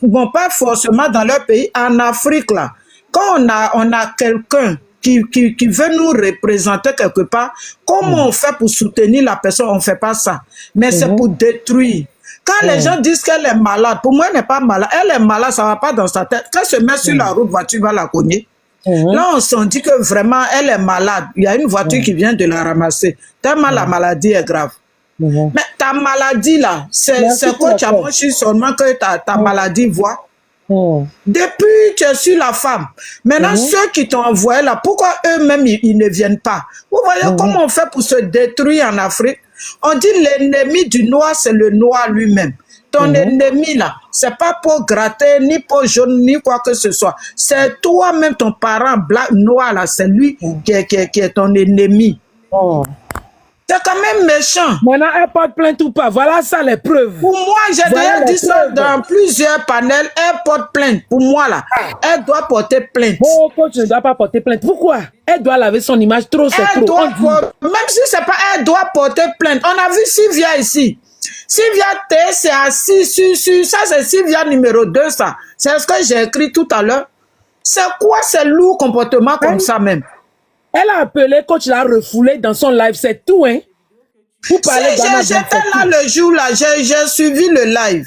bon, pas forcément dans leur pays, en Afrique là, quand on a quelqu'un qui veut nous représenter quelque part, comment on fait pour soutenir la personne? On ne fait pas ça. Mais c'est pour détruire. Quand les gens disent qu'elle est malade, pour moi, elle n'est pas malade. Elle est malade, ça ne va pas dans sa tête. Quand elle se met sur la route, voiture va la cogner. Là, on s'en dit que vraiment, elle est malade. Il y a une voiture qui vient de la ramasser. Tellement la maladie est grave. Mais ta maladie, là, c'est quoi tu as mangé seulement que ta maladie voit? Depuis, tu es sur la femme. Maintenant, ceux qui t'ont envoyé là, pourquoi eux-mêmes, ils ne viennent pas? Vous voyez comment on fait pour se détruire en Afrique? On dit l'ennemi du noir, c'est le noir lui-même. Ton ennemi là, c'est pas pour gratter, ni pour jaune, ni quoi que ce soit. C'est toi-même, ton parent noir là, c'est lui qui est ton ennemi. C'est quand même méchant. Maintenant, elle porte plainte ou pas. Voilà ça, les preuves. Pour moi, j'ai Voilà déjà les dit ça preuves. dans plusieurs panels. Elle porte plainte. Pour moi, là, elle doit porter plainte. Bon, coach ne doit pas porter plainte. Pourquoi? Elle doit laver son image trop, c'est Elle trop. doit même si c'est pas, elle doit porter plainte. On a vu Sylvia ici. Sylvia T, c'est assis sur ça, c'est Sylvia numéro 2, ça. C'est ce que j'ai écrit tout à l'heure. C'est quoi ce lourd comportement comme ça même? Elle a appelé, coach l'a refoulé dans son live, c'est tout, hein? Pour parler J'étais là le jour là, j'ai suivi le live.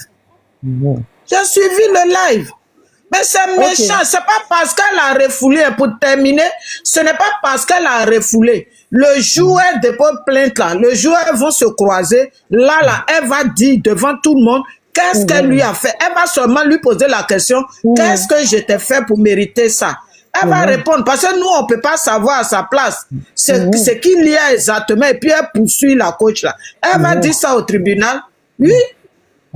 J'ai suivi le live. Mais c'est méchant, c'est pas parce qu'elle a refoulé, pour terminer, ce n'est pas parce qu'elle a refoulé. Le jour où elle dépose plainte là, le jour où elles vont se croiser, là, elle va dire devant tout le monde qu'est-ce qu'elle lui a fait. Elle va seulement lui poser la question, qu'est-ce que je t'ai fait pour mériter ça? Elle va répondre, parce que nous, on ne peut pas savoir à sa place ce qu'il y a exactement, et puis elle poursuit la coach là. Elle va dire ça au tribunal. Oui,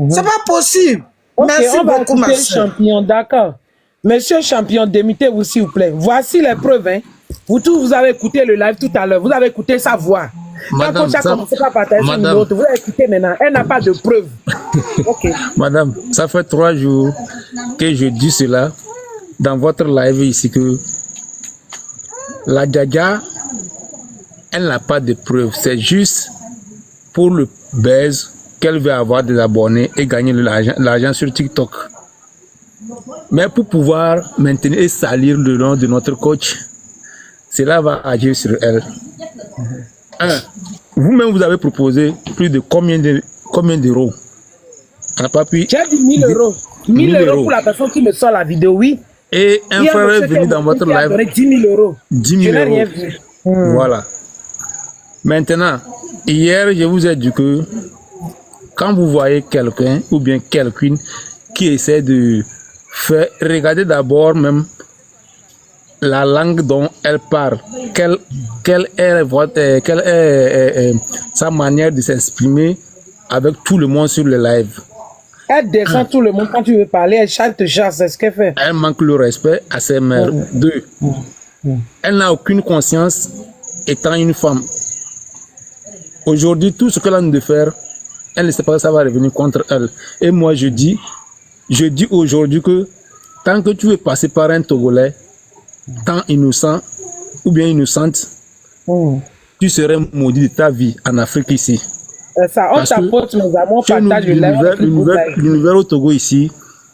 c'est pas possible. Okay, merci on va beaucoup, écouter ma soeur. Champion, d'accord. Monsieur Champion, démitez-vous s'il vous plaît. Voici les preuves. Hein. Vous avez écouté le live tout à l'heure. Vous avez écouté sa voix. Madame, quand coach a commencé par partager son numéro, vous avez écouté maintenant. Elle n'a pas de preuves. Okay. Madame, ça fait 3 jours que je dis cela dans votre live ici que la Djaja, elle n'a pas de preuves. C'est juste pour le buzz qu'elle veut avoir des abonnés et gagner de l'argent sur TikTok. Mais pour pouvoir maintenir et salir le nom de notre coach, cela va agir sur elle. Vous-même, vous avez proposé plus de combien d'euros? On n'a pas pu. J'ai dit 1000 euros. 1000 euros pour la personne qui me sort la vidéo, oui. Et un frère est venu dans votre live. Donné 10 000 euros. 10 000 je n'ai euros. rien vu. Voilà. Maintenant, hier, je vous ai dit que quand vous voyez quelqu'un ou bien quelqu'une qui essaie de faire, regardez d'abord même la langue dont elle parle, quelle est sa manière de s'exprimer avec tout le monde sur le live. Elle descend tout le monde quand tu veux parler, elle te chasse, c'est ce qu'elle fait. Elle manque le respect à ses mères. 2. Elle n'a aucune conscience étant une femme. Aujourd'hui, tout ce qu'elle a de faire, elle ne sait pas que ça va revenir contre elle. Et moi, je dis aujourd'hui que tant que tu veux passer par un Togolais, tant innocent ou bien innocente, tu serais maudit de ta vie en Afrique ici. C'est ça, on t'apporte, mes amis, on partage le live. L'univers au Togo ici,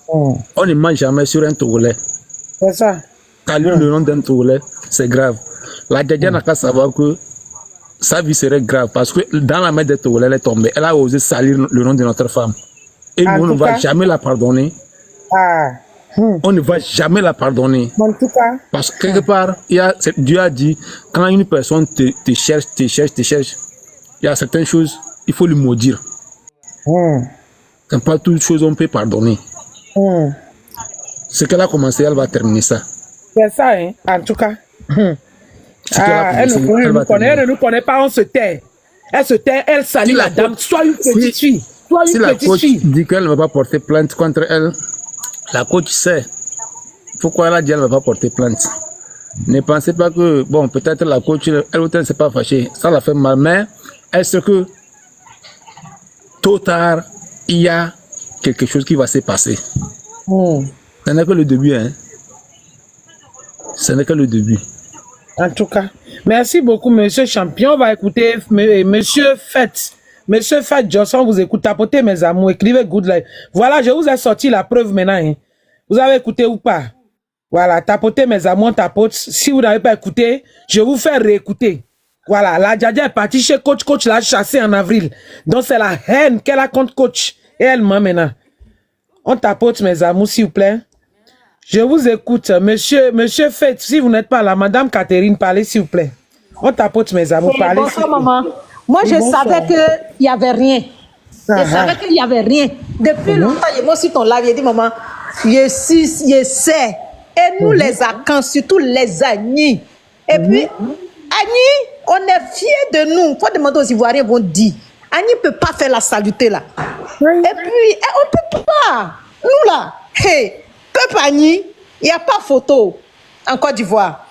on ne mange jamais sur un Togolais. C'est ça. Caler le nom d'un Togolais, c'est grave. La Djaja n'a qu'à savoir que sa vie serait grave parce que dans la main des Togolais, elle est tombée. Elle a osé salir le nom de notre femme. Et nous, on ne va jamais la pardonner. On ne va jamais la pardonner. En tout cas. Parce que quelque part, Dieu a dit, quand une personne te cherche, il y a certaines choses, il faut le maudire. Quand pas toutes choses on peut pardonner. Ce qu'elle a commencé, elle va terminer ça. C'est ça, hein, en tout cas. Elle ne nous connaît pas, on se tait. Elle se tait, elle salit la dame. Sois une petite fille. Si la coach dit qu'elle ne va pas porter plainte contre elle, la coach sait pourquoi elle a dit qu'elle ne va pas porter plainte. Ne pensez pas que, bon, peut-être la coach, elle ou elle ne s'est pas fâchée. Ça la fait mal, mais est-ce que tôt ou tard, il y a quelque chose qui va se passer? Ce n'est que le début, hein. Ce n'est que le début. En tout cas, merci beaucoup, monsieur Champion. On va écouter monsieur Fett. Monsieur Fett Johnson, vous écoute. Tapotez, mes amours, écrivez Good Life. Voilà, je vous ai sorti la preuve maintenant. Hein. Vous avez écouté ou pas? Voilà, tapotez, mes amours, tapote. Si vous n'avez pas écouté, je vous fais réécouter. Voilà, la Djaja est partie chez coach. Coach l'a chassé en avril. Donc, c'est la haine qu'elle a contre coach. Et elle ment maintenant. On tapote, mes amours, s'il vous plaît. Je vous écoute, monsieur Fett, si vous n'êtes pas là, madame Catherine, parlez s'il vous plaît. On tapote, mes amours, parlez. Bonsoir, maman. Moi, je savais qu'il n'y avait rien. Je savais qu'il n'y avait rien. Depuis longtemps, je me suis ton live, j'ai dit, maman, je sais. Et nous, les Akans, surtout les Agnis. Et puis, Agnis, on est fiers de nous. Il faut demander aux Ivoiriens, ils vont dire. Agnis ne peut pas faire la salute là. Et puis, on ne peut pas. Nous là, hey, peuple Agnis, il n'y a pas photo en Côte d'Ivoire.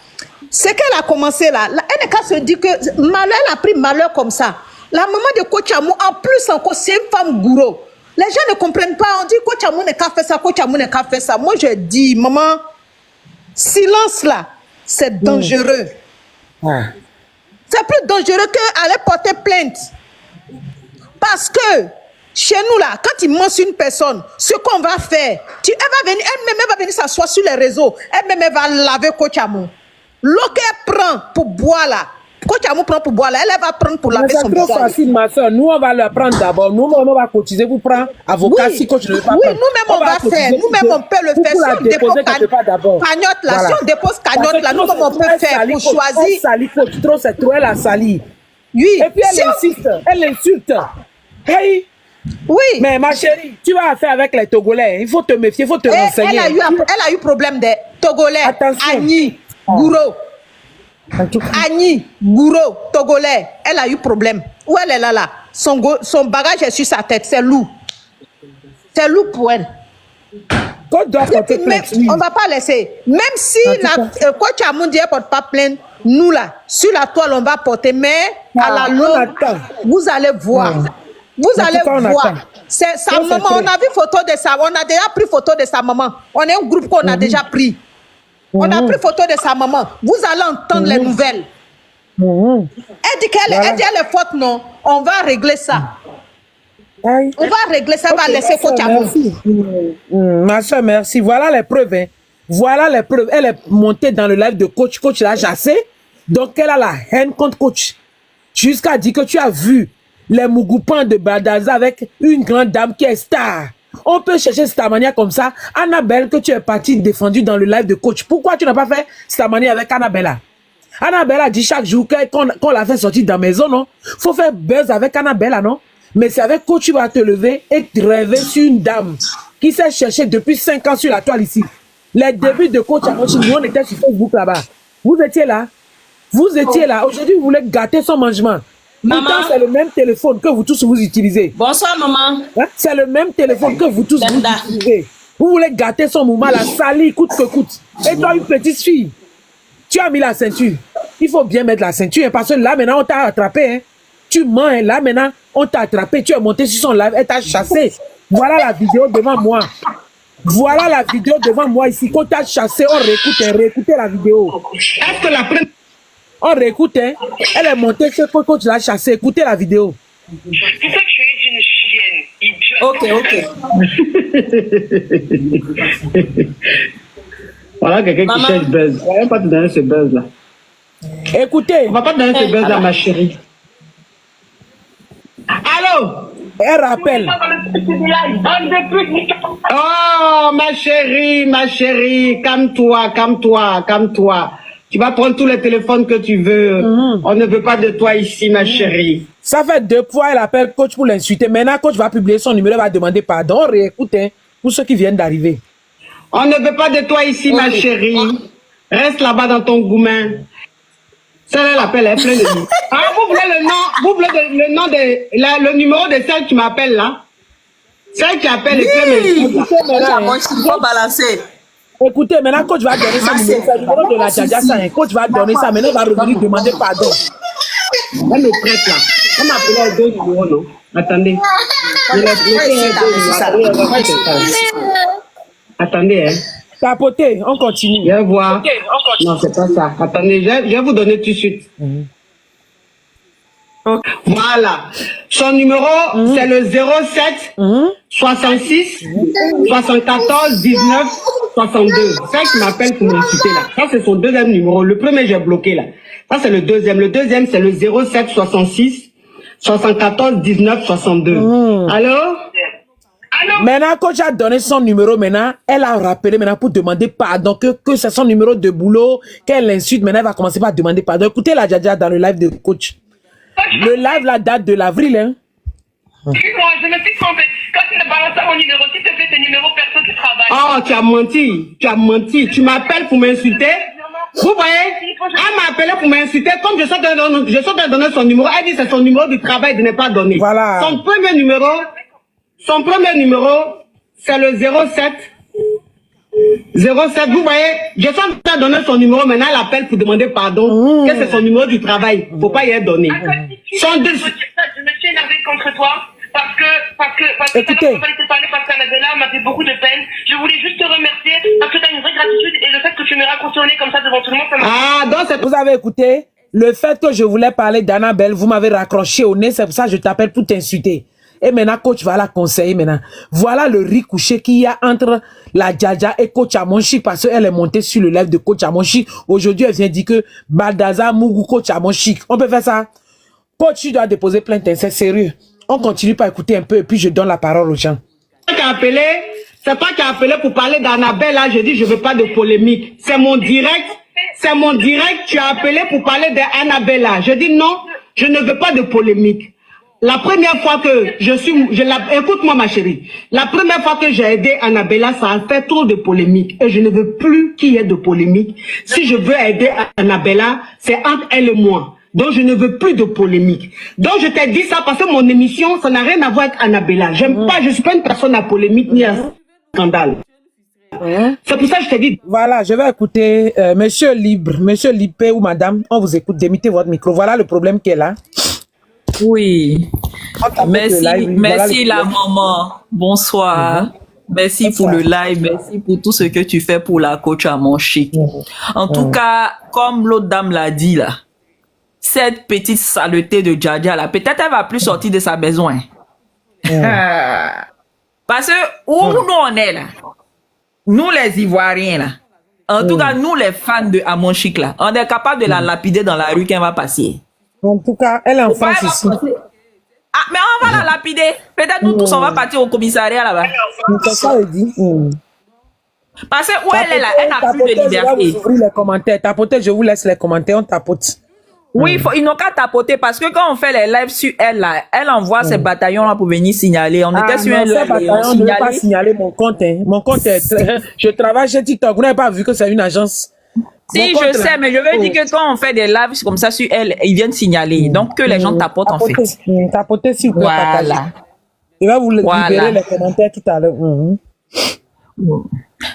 Ce qu'elle a commencé là, elle n'a qu'à se dire que malheur, elle a pris malheur comme ça. La maman de Coach Amou, en plus encore, c'est une femme gourou. Les gens ne comprennent pas. On dit Coach Amou n'est qu'à faire ça, Coach Amou n'est qu'à faire ça. Moi, je dis, maman, silence là, c'est dangereux. C'est plus dangereux qu'aller porter plainte. Parce que chez nous là, quand il mentionne une personne, ce qu'on va faire, elle va venir s'asseoir sur les réseaux, elle-même va laver Coach Amou. L'eau qu'elle prend pour boire là, Coach Amou prend pour boire là, elle va prendre pour laver son visage. C'est trop facile, ma soeur. Nous, on va le prendre d'abord. Nous, on va cotiser pour prendre avocat si Coach ne veut pas prendre. Oui, nous-mêmes, on va faire. Nous-mêmes, on peut le faire. Si on dépose cagnotte là, si on dépose cagnotte là, nous-mêmes, on peut faire pour choisir. Sali Coach, trop, c'est trop, elle a sali. Oui. Et puis, elle insiste, elle insulte. Hey. Oui. Mais ma chérie, tu vas faire avec les Togolais. Il faut te méfier, il faut te renseigner. Elle a eu problème des Togolais. Attention. Agni, Gouro. Agni, Gouro, Togolais. Elle a eu problème. Où elle est là? Son bagage est sur sa tête. C'est lourd. C'est lourd pour elle. On ne va pas laisser. Même si Coach Amou dit qu'elle ne porte pas plainte, nous là, sur la toile, on va porter. Mais à la longue, vous allez voir. Vous allez voir. C'est sa maman. On a vu photo de sa. On a déjà pris photo de sa maman. On est un groupe qu'on a déjà pris. On a pris photo de sa maman. Vous allez entendre les nouvelles. Elle dit qu'elle est forte, non? On va régler ça. On va régler ça, on va laisser Coach Amou. Ma soeur, merci. Voilà les preuves. Hein. Voilà les preuves. Elle est montée dans le live de Coach. Coach l'a chassé. Donc elle a la haine contre Coach. Jusqu'à dire que tu as vu les Mougoupans de Badaza avec une grande dame qui est star. On peut chercher Stamania comme ça. Annabelle, que tu es partie défendue dans le live de Coach. Pourquoi tu n'as pas fait Stamania avec Annabella? Annabella dit chaque jour qu'on l'a fait sortir de la maison, non? Faut faire buzz avec Annabella, non? Mais c'est avec Coach tu vas te lever et te rêver sur une dame qui s'est cherchée depuis 5 ans sur la toile ici. Les débuts de Coach Amochi, nous on était sur Facebook là-bas. Vous étiez là. Vous étiez là. Aujourd'hui, vous voulez gâter son mangement. Pourtant, c'est le même téléphone que vous tous vous utilisez. Bonsoir, maman. Hein? C'est le même téléphone que vous tous vous utilisez. Vous voulez gâter son mouvement, la salie, coûte que coûte. Et toi, une petite fille, tu as mis la ceinture. Il faut bien mettre la ceinture, hein, parce que là, maintenant, on t'a attrapé. Hein. Tu mens, hein, là, maintenant, on t'a attrapé. Tu es monté sur son live, elle t'a chassé. Voilà la vidéo devant moi. Voilà la vidéo devant moi ici. Quand t'as chassé, on réécoute, hein, réécoutez la vidéo. Est-ce que la première... On réécoute, hein. Elle est montée sur quand tu l'as chassé. Écoutez la vidéo. C'est ça que je suis une chienne. Ok. Voilà quelqu'un qui cherche buzz. On va pas te donner ce buzz là. Écoutez. On va pas te donner ce buzz là, ma chérie. Allô? Elle rappelle. Oh, ma chérie, calme-toi, calme-toi, calme-toi. Tu vas prendre tous les téléphones que tu veux. On ne veut pas de toi ici, ma chérie. Ça fait 2 fois, elle appelle coach pour l'insulter. Maintenant, coach va publier son numéro, va demander pardon. Réécoute, hein, pour ceux qui viennent d'arriver. On ne veut pas de toi ici, ma chérie. Reste là-bas dans ton goumin. Celle-là, l'appelle, elle est pleine de nous. Ah, vous voulez le nom, le numéro de celle qui m'appelle là? Celle qui appelle et qui faut balancer. Écoutez, maintenant, coach va donner ça, le numéro de la Djadia, ça, coach va donner ça, maintenant, il va revenir demander pardon. Elle me prête là. Elle m'a appelé à 2 numéros, non? Attendez. Attendez, hein. Tapoter, on continue. Je vais voir. Non, c'est pas ça. Attendez, je vais vous donner tout de suite. Voilà. Son numéro, c'est le 07 66 74 19 62. C'est elle qui m'appelle pour m'insulter là. Ça, c'est son deuxième numéro. Le premier, j'ai bloqué là. Ça, c'est le deuxième. Le deuxième, c'est le 07 66 74 19 62. Allô? Maintenant, quand j'ai donné son numéro, maintenant, elle a rappelé maintenant pour demander pardon, que c'est son numéro de boulot, qu'elle l'insulte. Maintenant, elle va commencer par demander pardon. Écoutez la Djadia dans le live de coach. Le live, la date de l'avril, hein. Excuse-moi, je me suis trompée. Quand tu as balancé mon numéro, s'il te plaît, c'est numéro perso qui travaille. Oh, tu as menti. Tu as menti. Tu m'appelles pour m'insulter. Vous voyez? Elle m'a appelé pour m'insulter. Comme je suis en train de donner son numéro, elle dit que c'est son numéro du travail de ne pas donner. Voilà. Son premier numéro, c'est le 07. 07, vous voyez, je suis en train de donner son numéro, maintenant elle appelle pour demander pardon, que c'est son numéro du travail, faut pas y être donné. Je me contre toi. Parce que Écoutez. tout à l'heure, tu parlé parce qu'Annabella m'a fait beaucoup de peine. Je voulais juste te remercier parce que tu as une vraie gratitude et le fait que tu m'aies raconté comme ça devant tout le monde, ça m'a... Ah, donc c'est... Vous avez écouté le fait que je voulais parler d'Annabelle, vous m'avez raccroché au nez, c'est pour ça que je t'appelle pour t'insulter. Et maintenant, coach va la conseiller maintenant. Voilà le riz couché qu'il y a entre la Djadja et coach Amonchi parce qu'elle est montée sur le live de coach Amonchi. Aujourd'hui, elle vient dire que Baldaza Mougou coach Amonchi. On peut faire ça? Coach, tu dois déposer plainte, c'est sérieux. On continue par écouter un peu et puis je donne la parole aux gens. C'est toi qui as appelé pour parler d'Annabelle, là, je dis je veux pas de polémique. C'est mon direct, tu as appelé pour parler d'Annabelle, là. Je dis non, je ne veux pas de polémique. La première fois que écoute-moi ma chérie, la première fois que j'ai aidé Annabella, ça a fait trop de polémique et je ne veux plus qu'il y ait de polémique. Si je veux aider Annabella, c'est entre elle et moi. Donc je ne veux plus de polémique. Donc je t'ai dit ça parce que mon émission, ça n'a rien à voir avec Annabella. J'aime pas, je suis pas une personne à polémique ni à scandale. C'est pour ça que je t'ai dit. Voilà, je vais écouter Monsieur Libre, Monsieur Lippé ou Madame, on vous écoute, démettez votre micro. Voilà le problème qu'elle a. Oui. Merci, live, merci la maman. Bonsoir. Merci pour le live, merci pour tout ce que tu fais pour la coach Amonchi. En tout cas, comme l'autre dame l'a dit là, cette petite saleté de Djadja là, peut-être elle va plus sortir de sa maison. Parce que où nous on est là, nous les Ivoiriens là, en tout cas nous les fans de Amonchi là, on est capable de la lapider dans la rue quand elle va passer. En tout cas, elle est en France ici. Ah, mais on va la lapider. Peut-être nous tous on va partir au commissariat là-bas. C'est ça, elle dit. Parce que où elle est là, elle n'a plus de liberté. Je vais vous ouvrir les commentaires. Tapotez, je vous laisse les commentaires, on tapote. Oui, ils n'ont qu'à tapoter parce que quand on fait les lives sur elle là, elle envoie ses bataillons là pour venir signaler. On était sur un live et on signalait. Je ne vais pas signaler mon compte. Hein. Mon compte est... Je travaille chez TikTok. Vous n'avez pas vu que c'est une agence. Si, je sais, mais je veux dire que quand on fait des lives comme ça sur elle, ils viennent signaler. Donc, que les gens tapotent en fait. Tapotez s'il vous plaît, partagez. Je vais vous libérer les commentaires tout à l'heure.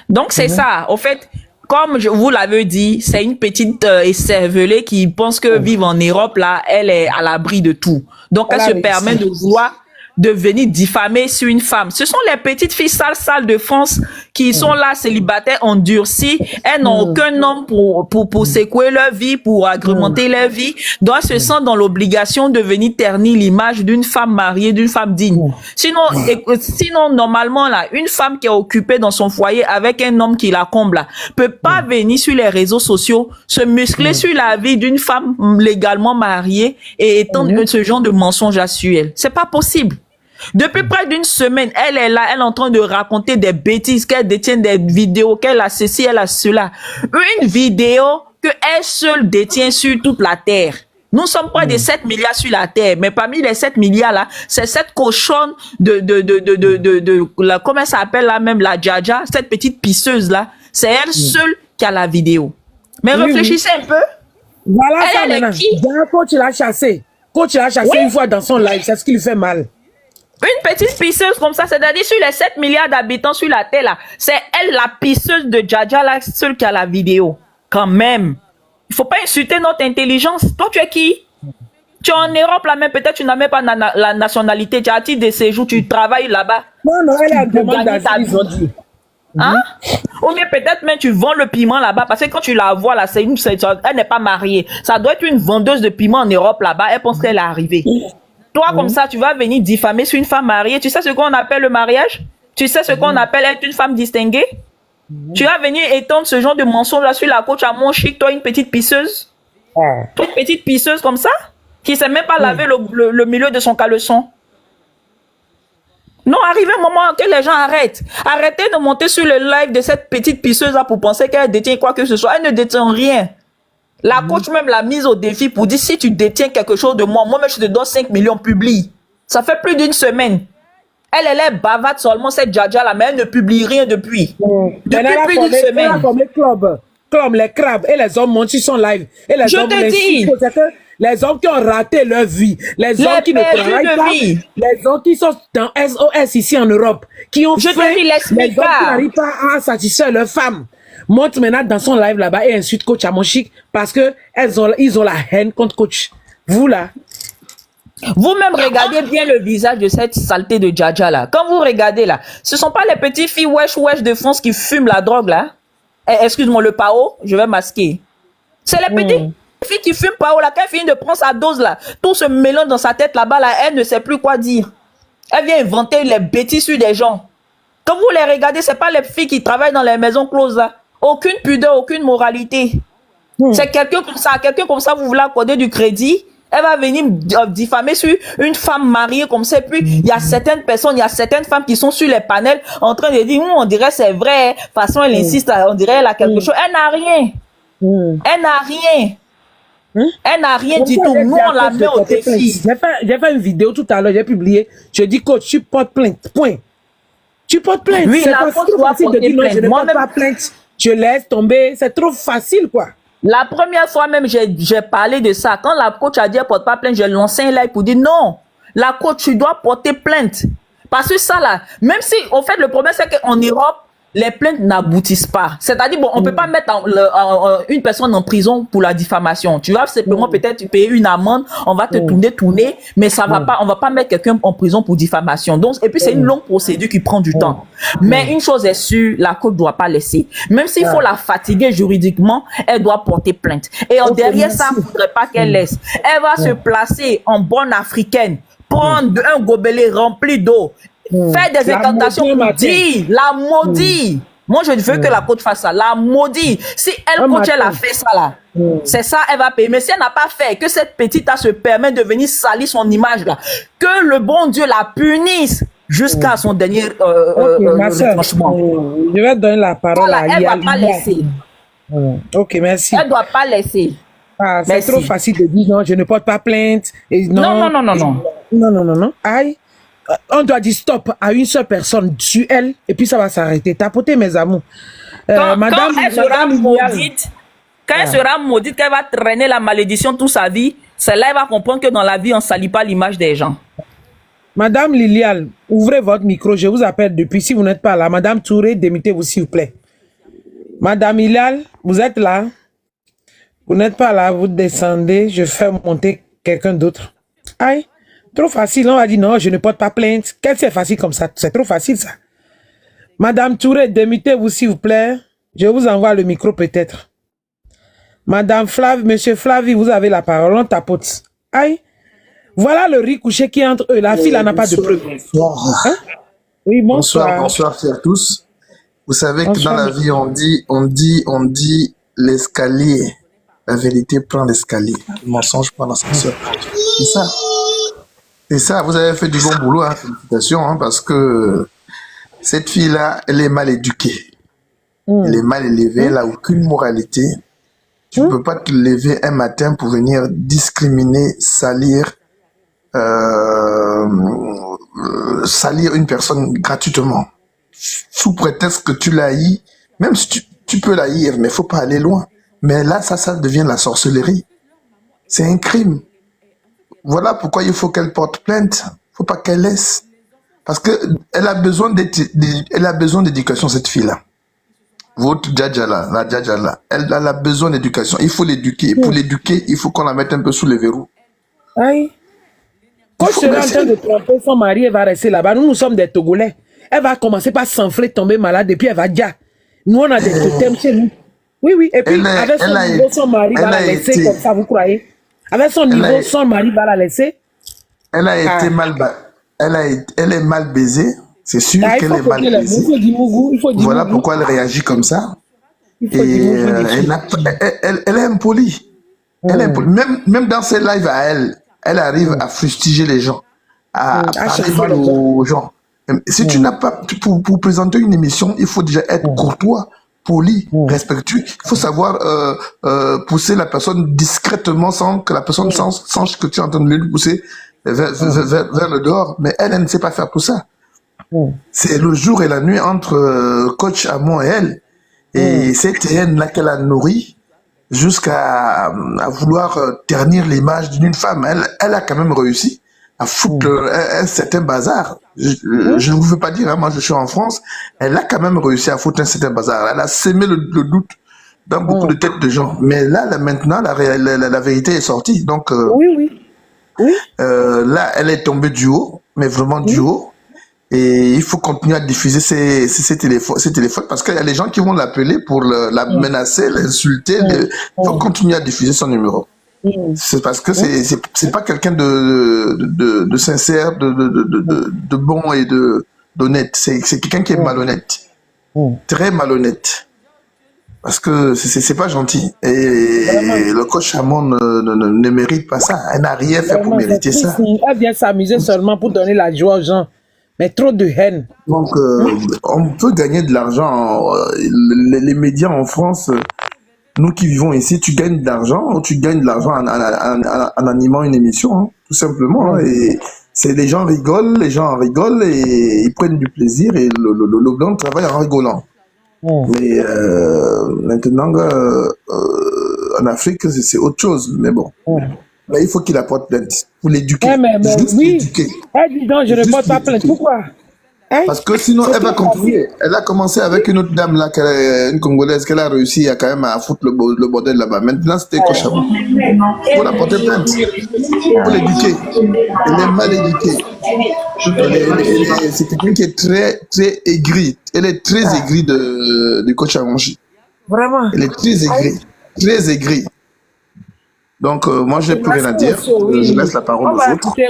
Donc, c'est ça. Au fait, comme je vous l'avais dit, c'est une petite écervelée qui pense que vivre en Europe, là, elle est à l'abri de tout. Donc, elle se permet de vouloir de venir diffamer sur une femme. Ce sont les petites filles sales de France qui sont là, célibataires, endurcies. Elles n'ont aucun homme pour secouer leur vie, pour agrémenter leur vie. Donc, elles se sentent dans l'obligation de venir ternir l'image d'une femme mariée, d'une femme digne. Sinon, normalement, là, une femme qui est occupée dans son foyer avec un homme qui la comble, là, peut pas venir sur les réseaux sociaux, se muscler sur la vie d'une femme légalement mariée et étendre ce genre de mensonges à sur elle. C'est pas possible. Depuis près d'une semaine, elle est là, elle est en train de raconter des bêtises, qu'elle détient des vidéos, qu'elle a ceci, elle a cela. Une vidéo que elle seule détient sur toute la terre. Nous sommes près de 7 milliards sur la terre, mais parmi les 7 milliards là, c'est cette cochonne comment ça s'appelle là même, la Djadja, cette petite pisseuse là, c'est elle seule qui a la vidéo. Mais réfléchissez un peu. Voilà ça maintenant. Coach l'a chassé. Coach l'a chassé une fois dans son live, c'est ce qui lui fait mal. Une petite pisseuse comme ça, c'est-à-dire sur les 7 milliards d'habitants sur la terre là, c'est elle la pisseuse de Djadja là, seule qui a la vidéo. Quand même. Il faut pas insulter notre intelligence. Toi, tu es qui? Tu es en Europe là, même peut-être tu n'as même pas la nationalité, tu as un titre de séjour, tu travailles là-bas. Non, elle est en demande d'asile, ils ont dit. Hein? Ou bien peut-être même tu vends le piment là-bas, parce que quand tu la vois là, elle n'est pas mariée. Ça doit être une vendeuse de piment en Europe là-bas, elle pense qu'elle est arrivée. Toi, comme ça, tu vas venir diffamer sur une femme mariée. Tu sais ce qu'on appelle le mariage? Tu sais ce qu'on appelle être une femme distinguée? Tu vas venir étendre ce genre de mensonge là sur la coach Amonchi, toi, une petite pisseuse? Toi, une petite pisseuse comme ça? Qui ne sait même pas laver le milieu de son caleçon? Non, arrive un moment que les gens arrêtent. Arrêtez de monter sur le live de cette petite pisseuse là pour penser qu'elle détient quoi que ce soit. Elle ne détient rien. La coach même l'a mise au défi pour dire si tu détiens quelque chose de moi-même je te donne 5 millions, publie. Ça fait plus d'une semaine. Elle est bavarde seulement cette Djadja là, mais elle ne publie rien depuis. Depuis plus d'une semaine. Comme les clubs, comme les crabes et les hommes montent sur son live. Et les hommes, les hommes qui ont raté leur vie, les hommes qui ne travaillent pas, les hommes qui sont dans SOS ici en Europe, qui ont fait, les hommes qui n'arrivent pas à satisfaire leurs femmes. Monte maintenant dans son live là-bas et insulte coach Amonchi parce que ils ont la haine contre coach. Vous là. Vous-même, regardez bien le visage de cette saleté de Djadja là. Quand vous regardez là, ce sont pas les petites filles wesh de France qui fument la drogue là. Excuse-moi, le pao, je vais masquer. C'est les petites filles qui fument pao là. Quand elle finit de prendre sa dose là, tout se mélange dans sa tête là-bas là, elle ne sait plus quoi dire. Elle vient inventer les bêtises sur des gens. Quand vous les regardez, c'est pas les filles qui travaillent dans les maisons closes là. Aucune pudeur, aucune moralité. C'est quelqu'un comme ça, vous voulez accorder du crédit. Elle va venir diffamer sur une femme mariée comme ça. Et puis, il y a certaines personnes, il y a certaines femmes qui sont sur les panels en train de dire, on dirait c'est vrai. De toute façon, elle insiste, on dirait elle a quelque chose. Elle n'a rien. Elle n'a rien. Elle n'a rien du tout. Nous, on la met au défi. J'ai fait une vidéo tout à l'heure, j'ai publié. Je dis, coach, tu portes plainte. Point. Tu portes plainte. Oui, c'est la trop facile de dire non, je ne porte pas plainte. Je laisse tomber. C'est trop facile, quoi. La première fois même, j'ai parlé de ça. Quand la coach a dit, elle porte pas plainte, j'ai lancé un live pour dire non. La coach, tu dois porter plainte. Parce que ça, là, même si, en fait, le problème, c'est qu'en Europe, les plaintes n'aboutissent pas. C'est-à-dire, bon, on peut pas mettre une personne en prison pour la diffamation. Tu vas simplement peut-être payer une amende, on va te tourner, mais ça va pas, on va pas mettre quelqu'un en prison pour diffamation. Donc, et puis c'est une longue procédure qui prend du temps. Mais une chose est sûre, la cour doit pas laisser. Même s'il faut la fatiguer juridiquement, elle doit porter plainte. Et derrière ça, il faudrait pas qu'elle laisse. Elle va se placer en bonne africaine, prendre un gobelet rempli d'eau, faire des incantations pour dire, la maudit. Moi, je veux que la coach fasse ça. La maudit. Si elle, coach, elle a fait ça là, c'est ça, elle va payer. Mais si elle n'a pas fait, que cette petite-là se permet de venir salir son image là, que le bon Dieu la punisse jusqu'à son dernier retranchement. Je vais donner la parole voilà, à elle ne va pas laisser. Ok, merci. Elle ne doit pas laisser. Ah, c'est trop facile de dire non, je ne porte pas plainte. Et non. Aïe. On doit dire stop à une seule personne sur elle et puis ça va s'arrêter. Tapoter mes amours. Quand elle sera maudite, qu'elle va traîner la malédiction toute sa vie, celle-là, elle va comprendre que dans la vie, on ne salit pas l'image des gens. Madame Liliane, ouvrez votre micro. Je vous appelle depuis. Si vous n'êtes pas là, Madame Touré, démettez-vous s'il vous plaît. Madame Liliane, vous êtes là? Vous n'êtes pas là, vous descendez. Je fais monter quelqu'un d'autre. Aïe. Trop facile, on va dire non, je ne porte pas plainte. Qu'est-ce que c'est facile comme ça? C'est trop facile ça. Madame Touré, démettez-vous s'il vous plaît. Je vous envoie le micro peut-être. Madame Flavie, Monsieur Flavie, vous avez la parole, on tapote. Aïe. Voilà le riz couché qui est entre eux. La fille, elle n'a pas de preuve. Bonsoir. Hein? Oui, bonsoir. Bonsoir à tous. Vous savez que dans la vie, on dit l'escalier. La vérité prend l'escalier. Le mensonge prend l'ascenseur. C'est ça. Et ça, vous avez fait du bon boulot, hein, félicitations, hein, parce que cette fille-là, elle est mal éduquée. Elle est mal élevée, elle n'a aucune moralité. Tu ne peux pas te lever un matin pour venir discriminer, salir une personne gratuitement. Sous prétexte que tu l'haïs, même si tu peux l'haïr, mais il ne faut pas aller loin. Mais là, ça devient la sorcellerie. C'est un crime. Voilà pourquoi il faut qu'elle porte plainte. Il ne faut pas qu'elle laisse. Parce qu'elle a besoin d'éducation, cette fille-là. Votre Djadja là, la Djadja là, elle a besoin d'éducation. Il faut l'éduquer. Pour l'éduquer, il faut qu'on la mette un peu sous les verrous. Aïe. Quand je serai en train de tromper son mari, elle va rester là-bas. Nous sommes des Togolais. Elle va commencer par s'enfler, tomber malade, et puis elle va dire. Nous, on a des totems chez nous. Oui. Et puis, avec son niveau, son mari va la laisser comme ça, vous croyez? Avec son niveau, son mari va la laisser. Elle a été mal... Elle est mal baisée. C'est sûr qu'elle est mal baisée. Voilà pourquoi elle réagit comme ça. Et elle est impolie. Même dans ses lives à elle arrive à fustiger les gens, à parler mal aux gens. Si tu n'as pas... Pour présenter une émission, il faut déjà être courtois, poli, respectueux. Il faut savoir pousser la personne discrètement sans que la personne sache que tu es en train de lui pousser vers le dehors. Mais elle ne sait pas faire tout ça. C'est le jour et la nuit entre coach Amon et elle. Et cette haine-là qu'elle a nourrie jusqu'à vouloir ternir l'image d'une femme. Elle a quand même réussi à foutre un certain bazar. Je ne vous veux pas dire, hein, moi je suis en France, elle a quand même réussi à foutre un certain bazar. Elle a sémé le doute dans beaucoup de têtes de gens. Mais là maintenant, la vérité est sortie. Donc, Là, elle est tombée du haut, mais vraiment du haut. Et il faut continuer à diffuser ses téléphones parce qu'il y a les gens qui vont l'appeler pour la menacer, l'insulter. Il faut continuer à diffuser son numéro. C'est parce que c'est pas quelqu'un de sincère, de bon et d'honnête. C'est quelqu'un qui est malhonnête. Très malhonnête. Parce que c'est pas gentil. Et le coach Hamon ne mérite pas ça. Elle n'a rien fait pour mériter ça. Elle vient s'amuser seulement pour donner la joie aux gens. Mais trop de haine. Donc, on peut gagner de l'argent. Les médias en France, nous qui vivons ici, tu gagnes de l'argent en animant une émission, hein, tout simplement. Hein, et les gens rigolent et ils prennent du plaisir et le blanc travaille en rigolant. Mais maintenant, en Afrique, c'est autre chose. Mais bon. Mais il faut qu'il apporte plainte pour l'éduquer. Oui. Dis donc, je ne porte pas plainte. Pourquoi? Parce que sinon, elle va continuer. Elle a commencé avec une autre dame, là, une Congolaise, qu'elle a réussi à quand même à foutre le bordel là-bas. Maintenant, c'était Kochamon. Il faut la porter plainte. Il faut l'éduquer. Elle est mal éduquée. C'est quelqu'un qui est très, très aigri. Elle est très aigrie de Kochamon. Vraiment? Elle est très aigrie. Très aigrie. Donc, moi, je n'ai plus rien à dire. Je laisse la parole aux autres. Écoutez,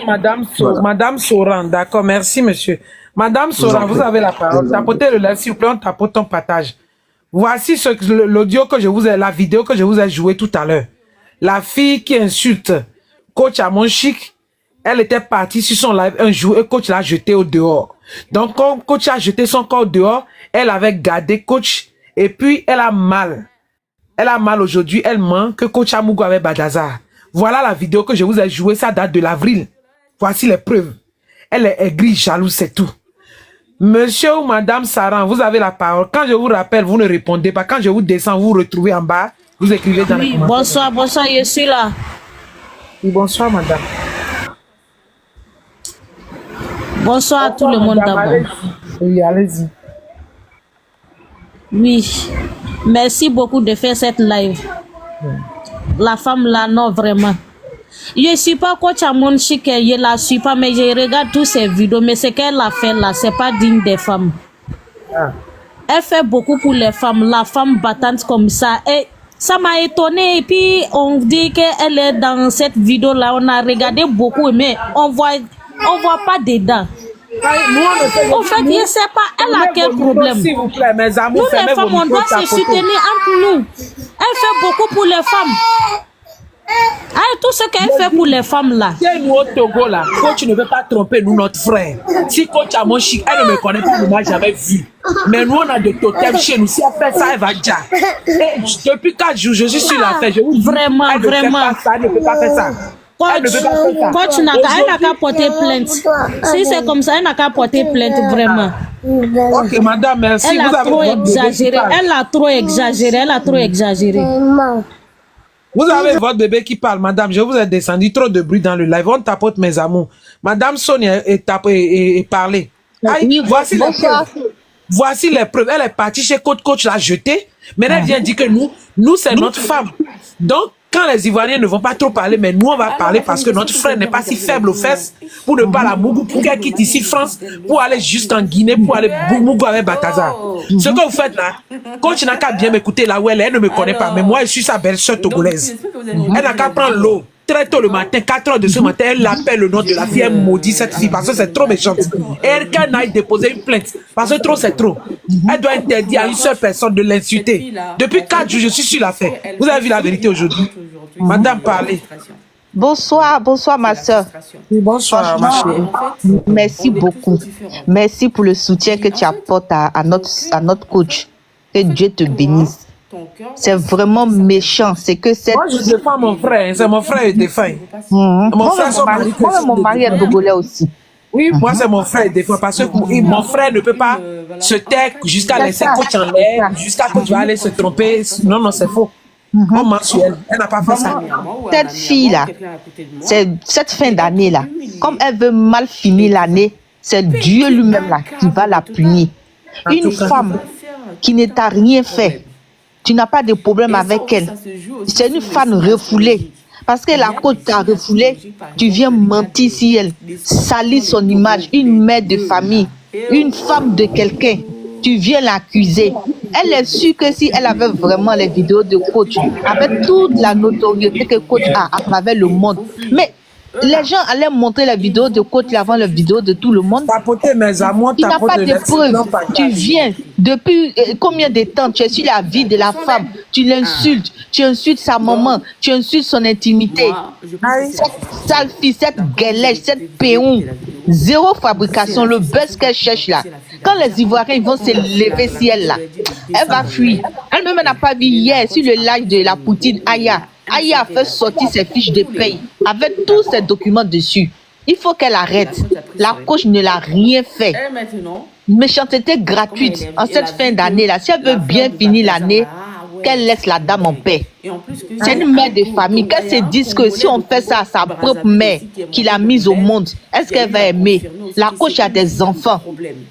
Madame Soran, d'accord, merci, monsieur. Madame Soran, vous avez la parole. Tapotez le lèvre, s'il vous plaît, on tapote ton partage. Voici l'audio que la vidéo que je vous ai jouée tout à l'heure. La fille qui insulte coach Hamon Chic, elle était partie sur son live un jour et coach l'a jeté au dehors. Donc, quand coach a jeté son corps dehors, elle avait gardé coach et puis elle a mal. Elle a mal aujourd'hui, elle ment que coach Amougou avait Badazar. Voilà la vidéo que je vous ai jouée, ça date de l'avril. Voici les preuves. Elle est aigrie, jalouse, c'est tout. Monsieur ou madame Saran, vous avez la parole. Quand je vous rappelle, vous ne répondez pas. Quand je vous descends, vous vous retrouvez en bas, vous écrivez dans les commentaires. Bonsoir, je suis là. Oui, bonsoir madame. Bonsoir à tout le monde d'abord. Oui, allez-y. Oui, merci beaucoup de faire cette live. La femme là, non, vraiment. Je ne suis pas coach Hamon Chic, je la suis pas, mais je regarde tous ces vidéos. Mais ce qu'elle a fait là, c'est pas digne des femmes. Elle fait beaucoup pour les femmes, la femme battante comme ça. Et ça m'a étonné. Et puis on dit qu'elle est dans cette vidéo là. On a regardé beaucoup, mais on voit pas dedans. En fait, je ne sais pas, elle a quel problème. S'il vous plaît, mes amours, nous les femmes, on doit se soutenir entre nous. Elle fait beaucoup pour les femmes. Tout ce qu'elle fait pour les femmes là. Si nous au Togo là, coach ne veut pas tromper nous, notre frère. Si coach Hamon Chic, elle ne me connaît pas, elle ne m'a jamais vu. Mais nous on a des totems chez nous. Si elle fait ça, elle va dire. Depuis 4 jours, je suis sur la fête. Je vous vraiment, elle vraiment. Elle ne peut pas faire ça. Coach n'a qu'à porter plainte. Si c'est comme ça, elle n'a qu'à porter plainte vraiment. Ok, madame, merci. Elle a trop exagéré. Elle a trop exagéré. Elle a trop exagéré. Vous avez votre bébé qui parle, madame. Je vous ai descendu trop de bruit dans le live. On tapote, mes amours. Madame Sonia est parlé. Voici les preuves. Voici les preuves. Elle est partie chez coach l'a jeté. Mais elle vient dire que nous c'est notre femme. Donc, quand les Ivoiriens ne vont pas trop parler, mais nous on va parler parce que notre frère n'est pas si faible aux fesses pour ne pas la Mougou, pour qu'elle quitte ici France, pour aller jusqu'en Guinée, pour aller Mougou avec Batazar. Ce que vous faites là, coach n'a qu'à bien m'écouter là où elle est, elle ne me connaît pas, mais moi je suis sa belle-sœur togolaise. Elle n'a qu'à prendre l'eau. Très tôt le matin, 4 heures de ce matin, elle appelle le nom de la fille, elle maudit cette fille parce que c'est trop méchante. Et elle qu'elle aille déposer une plainte parce que trop c'est trop. Elle doit interdire à une seule personne de l'insulter. Depuis 4 jours, je suis sur l'affaire. Vous avez vu la vérité aujourd'hui. Madame, parlez. Bonsoir ma soeur. Bonsoir ma chérie. Merci beaucoup. Merci pour le soutien que tu apportes à notre coach. Que Dieu te bénisse. C'est vraiment méchant. C'est que cette... Moi, je défends mon frère. C'est mon frère qui défend. Mon mari est togolais aussi. Oui, moi, c'est mon frère qui défend. Parce que mon frère ne peut pas se taire jusqu'à laisser coach en l'air, jusqu'à que tu vas aller se tromper. Non, c'est faux. On ment sur elle. Elle n'a pas fait ça. Cette fille-là, cette fin d'année-là, comme elle veut mal finir l'année, c'est Dieu lui-même là qui va la punir. Une femme qui ne t'a rien fait, tu n'as pas de problème avec elle. C'est une femme refoulée. Parce que la coach t'a refoulé, tu viens mentir si elle, salir son image, une mère de famille, une femme de quelqu'un, tu viens l'accuser. Elle est sûre que si elle avait vraiment les vidéos de coach, avec toute la notoriété que coach a à travers le monde, mais les gens allaient montrer la vidéo de coach avant la vidéo de tout le monde. Tapoter mes amours, il n'a pas de preuves. Tu viens depuis combien de temps tu es sur la vie de la femme, tu l'insultes, tu insultes sa maman, tu insultes son intimité. Cette sale fille, cette galèche, cette péon, zéro fabrication, le buzz qu'elle cherche là. Quand les Ivoiriens vont se lever si elle là, elle va fuir. Elle-même n'a pas vu hier sur le live de la poutine Aya. Aya a fait sortir ses fiches de paye avec tous ses documents dessus. Il faut qu'elle arrête. La coach ne l'a rien fait. Méchanceté gratuite en cette fin d'année-là. Si elle veut bien finir l'année, qu'elle laisse la dame en paix. C'est une mère de famille. Qu'elle se dise que si on fait ça à sa propre mère, qui l'a mise au monde, est-ce qu'elle va aimer? La coach a des enfants.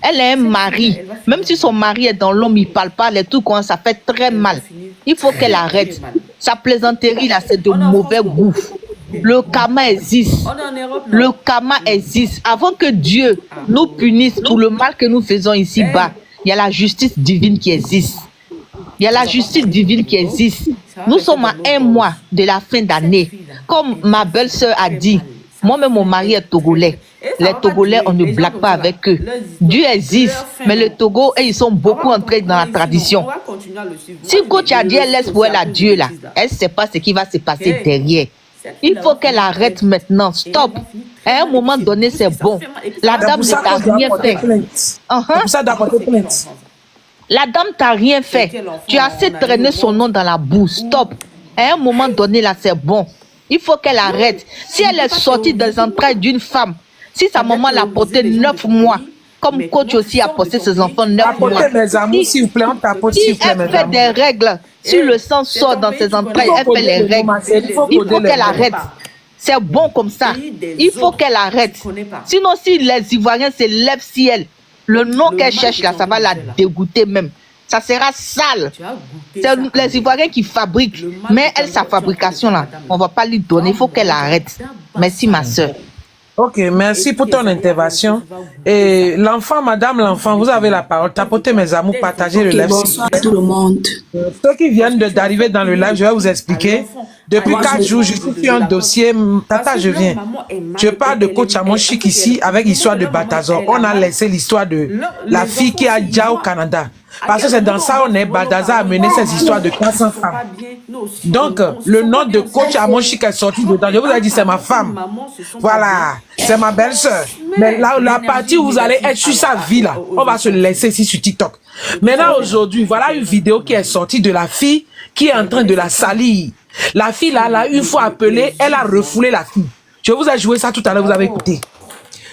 Elle a un mari. Même si son mari est dans l'homme, il ne parle pas, les tout quand ça fait très mal. Il faut qu'elle arrête. Sa plaisanterie là, c'est de mauvais goût. Le karma existe. Le karma existe. Avant que Dieu nous punisse pour le mal que nous faisons ici-bas, il y a la justice divine qui existe. Il y a la justice divine qui existe. Nous sommes à 1 mois de la fin d'année. Comme ma belle-sœur a dit, moi-même mon mari est togolais. Les Togolais, on ne blague pas avec eux. Dieu existe, mais le Togo, ils sont beaucoup entrés dans la tradition. Si coach a dit, elle laisse pour elle à Dieu là, elle ne sait pas ce qui va se passer derrière. Il faut qu'elle arrête maintenant. Stop. À un moment donné, c'est bon. La dame ne t'a rien fait. La dame t'a rien fait. Tu as assez traîné son nom dans la boue. Stop. À un moment donné, là, c'est bon. Il faut qu'elle arrête. Si elle est sortie des entrailles d'une femme, si sa maman l'a porté 9 mois, comme coach aussi a porté ses enfants 9 mois. S'il vous plaît, on tapote, si elle fait des règles, si le sang sort dans ses entrailles, elle fait les règles. Il faut qu'elle arrête. C'est bon comme ça. Il faut qu'elle arrête. Sinon, si les Ivoiriens se lèvent si elle, le nom qu'elle cherche là, ça va la dégoûter même. Ça sera sale. C'est les Ivoiriens qui fabriquent. Mais elle, sa fabrication là, on ne va pas lui donner. Il faut qu'elle arrête. Merci ma soeur. Ok, merci pour ton intervention. Et l'enfant, madame l'enfant, vous avez la parole. Tapotez mes amours, partagez le live. Bonsoir à tout le monde. Ceux qui viennent d'arriver dans le live, je vais vous expliquer. Depuis 4 jours, je suis sur un dossier. Tata, je viens. Je parle de coach Amonchik ici avec l'histoire de Balthazar. On a laissé l'histoire de la fille qui a déjà au Canada. Parce que c'est dans ça on est. Balthazar a mené ces histoires de 400 femmes. Donc, le nom de coach Amonchik est sorti dedans. Je vous ai dit, c'est ma femme. Voilà, c'est ma belle-sœur. Mais là, la partie où vous allez être sur sa vie, là, on va se laisser ici sur TikTok. Maintenant, aujourd'hui, voilà une vidéo qui est sortie de la fille qui est en train de la salir. La fille, là, une fois appelée, elle a refoulé la fille. Je vous ai joué ça tout à l'heure, vous avez écouté.